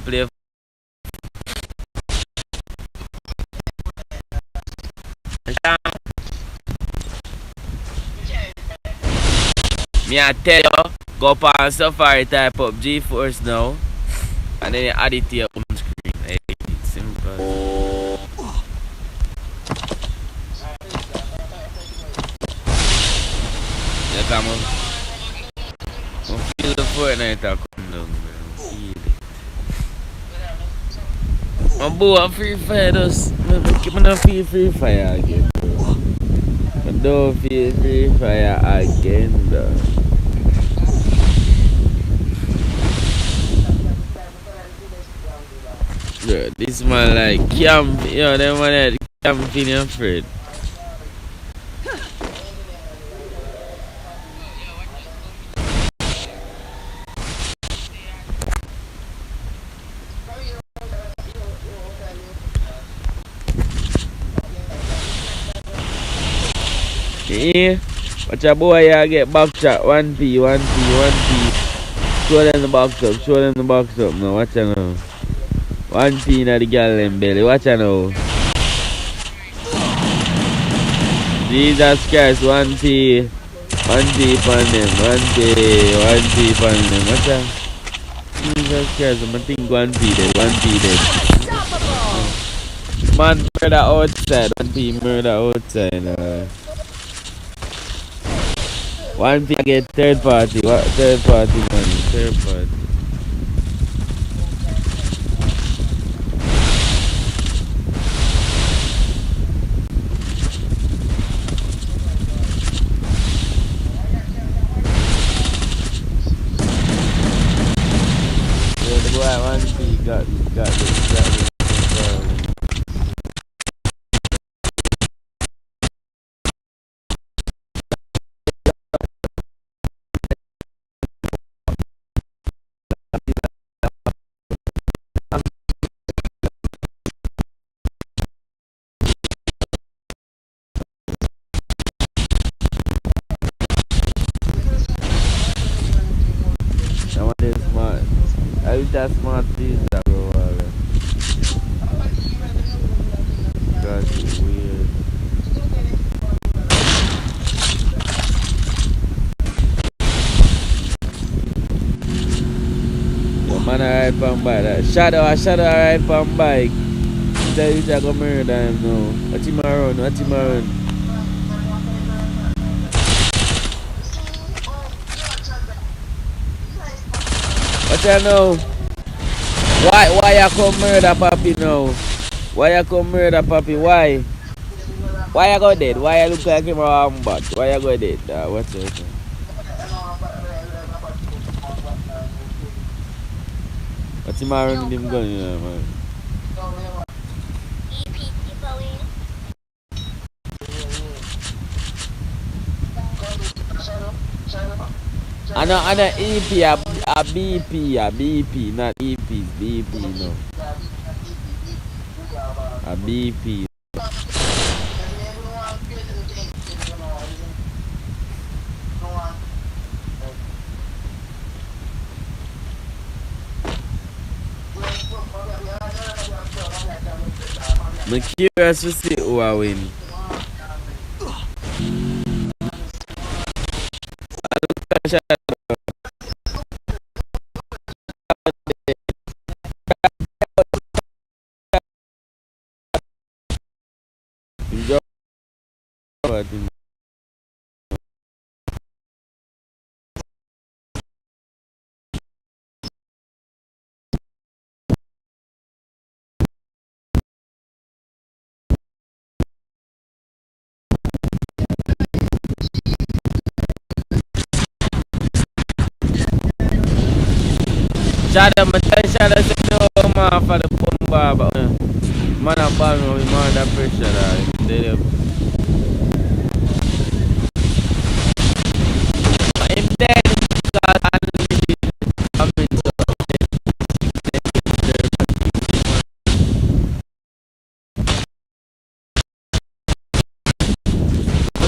Play. Me I tell you, go up on Safari, type up GeForce now, and then you add it to your home screen. Hey, it's simple. Yeah, come on. Feel the Fortnite come down, man. Feel it. My boy, I'm Free Fire does. Keep on feel Free Fire again, bro. I don't feel Free Fire again, bro. Bro, this man like camp, yo, them man that camp in your friend. Yeah, watch a boy here get back shot 1p. Show them the box up now, watch out now. 1p in the girl in belly, watch out now. Jesus Christ, 1p pan them, 1p pan them, watch out. Jesus Christ, I think 1p dead. Man murder outside, 1p murder outside. 1p get third party money, third party. Yeah, the boy 1p got it. a smart pizza, bro. That's weird. Yo, man, I ride from bike. Shadow ride from bike. Tell you to go murder him now. Watch him around. What you know? Why you come murder Papi now? Why you come murder Papi? Why? Why you go dead? Why you look like him around back? Why you go dead? What's it? What's him around him gun, you know, man? I know EP, a BP, not EP, BP, no. A BP. I'm curious to see who I win. Shadow, my Shadow said no man for the bomb bar, man a ball me with man under pressure. I'm dead because I'm living. I'm in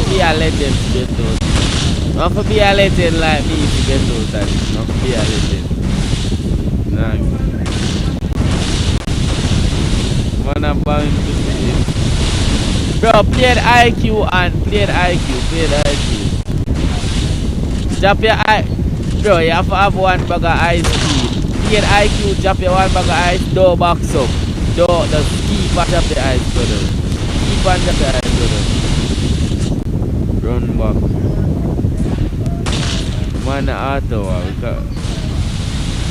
be a legend to get out. Not for be a legend like me to get out. Not for be a legend. Nah. Man a ball to see. Bro, play the IQ and play the IQ. Drop your eye. Bro, you have to have one bag of ice speed. Play the IQ, drop your one bag of ice, door box up. Door, just keep and drop the ice, brother. Keep and drop the ice, brother. Run back. Man, the auto, we can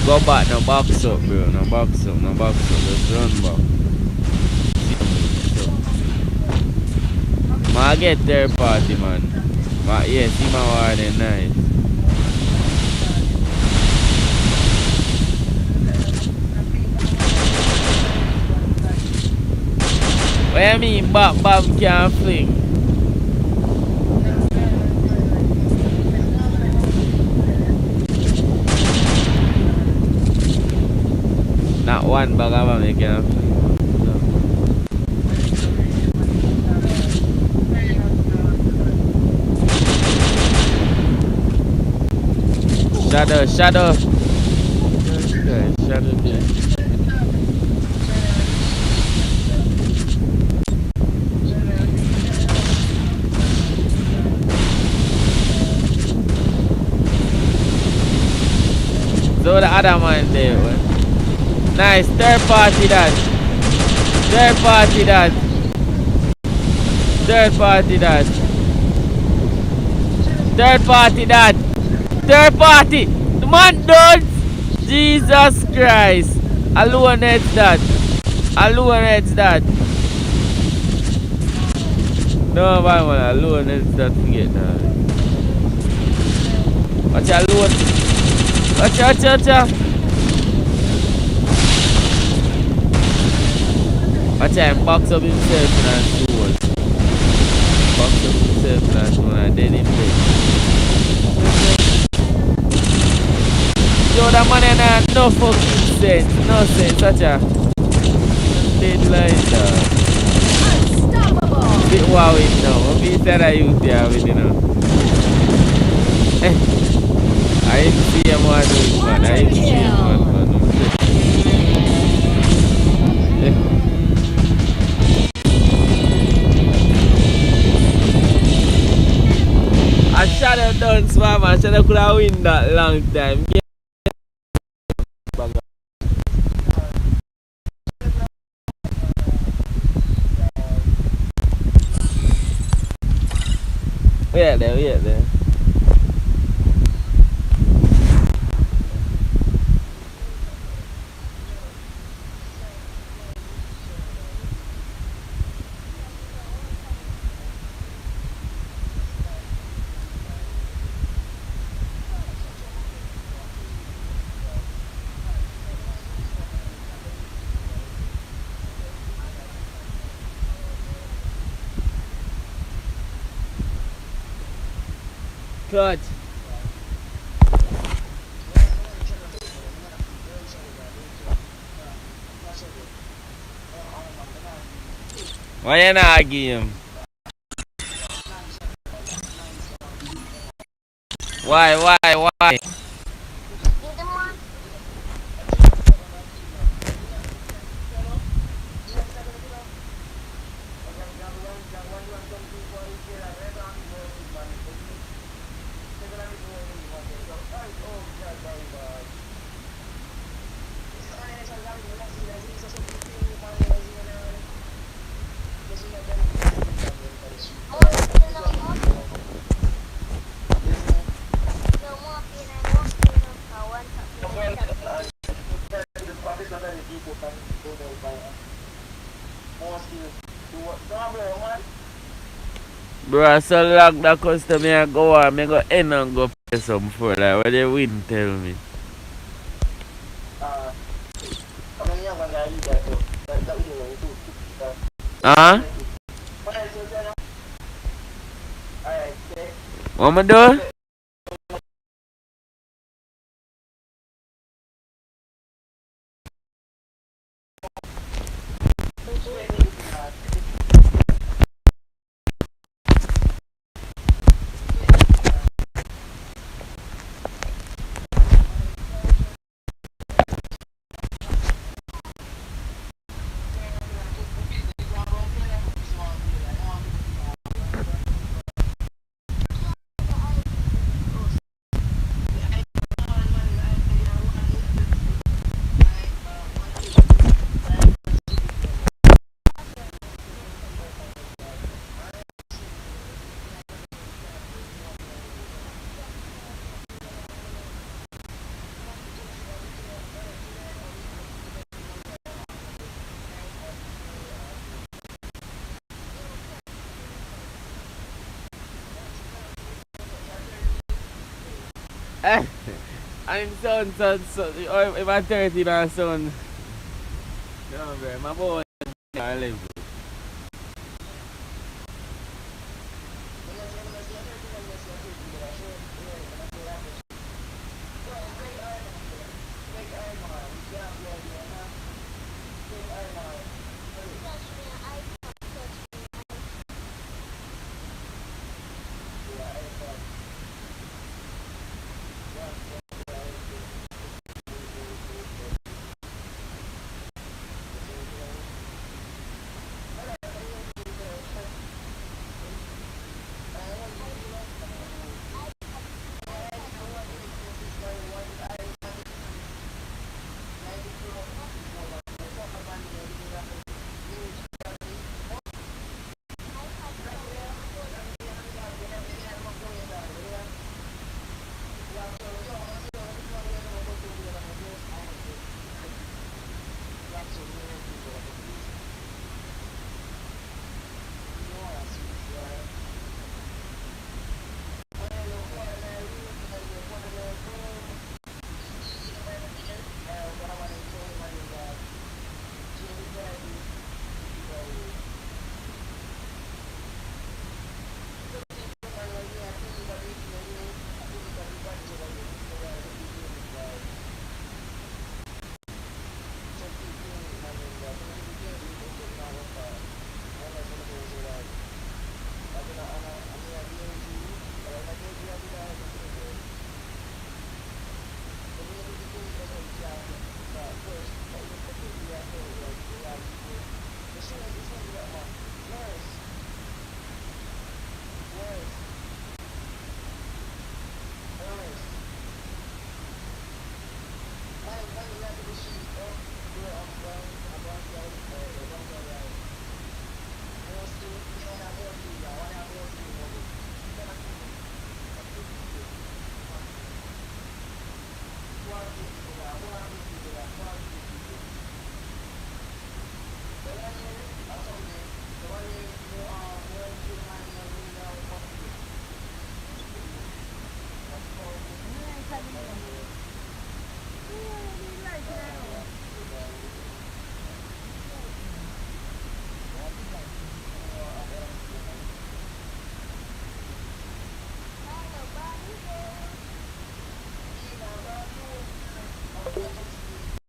go back, no box up, bro. No box up, just run back. I get third party, man. But yeah, see my word nice. What you mean Bob can't fling? Not one bag of them can't fling. Shadow. Okay, Shadow there. So the other man there. Nice, third party that. Third party. The man done. Jesus Christ. Alone heads that. No man, alone heads that. Forget that. Watch alone. Watch. Watch him box up himself and do what? Box up himself and dead in bed. Yo, that man ain't no fucking sense. No sense, such a dead like that. Bit wow it now. What be that I use there with, you know? I didn't see him one man. Transformer, should I could have win that long time. Yeah. Wait there. Clutch. Why you not game? Why? Bro, so long that customer go on, me go end and go pay some for like what they win tell me. Huh? What me do? I'm son, if I'm 13 or son. No, bro, my boy I live.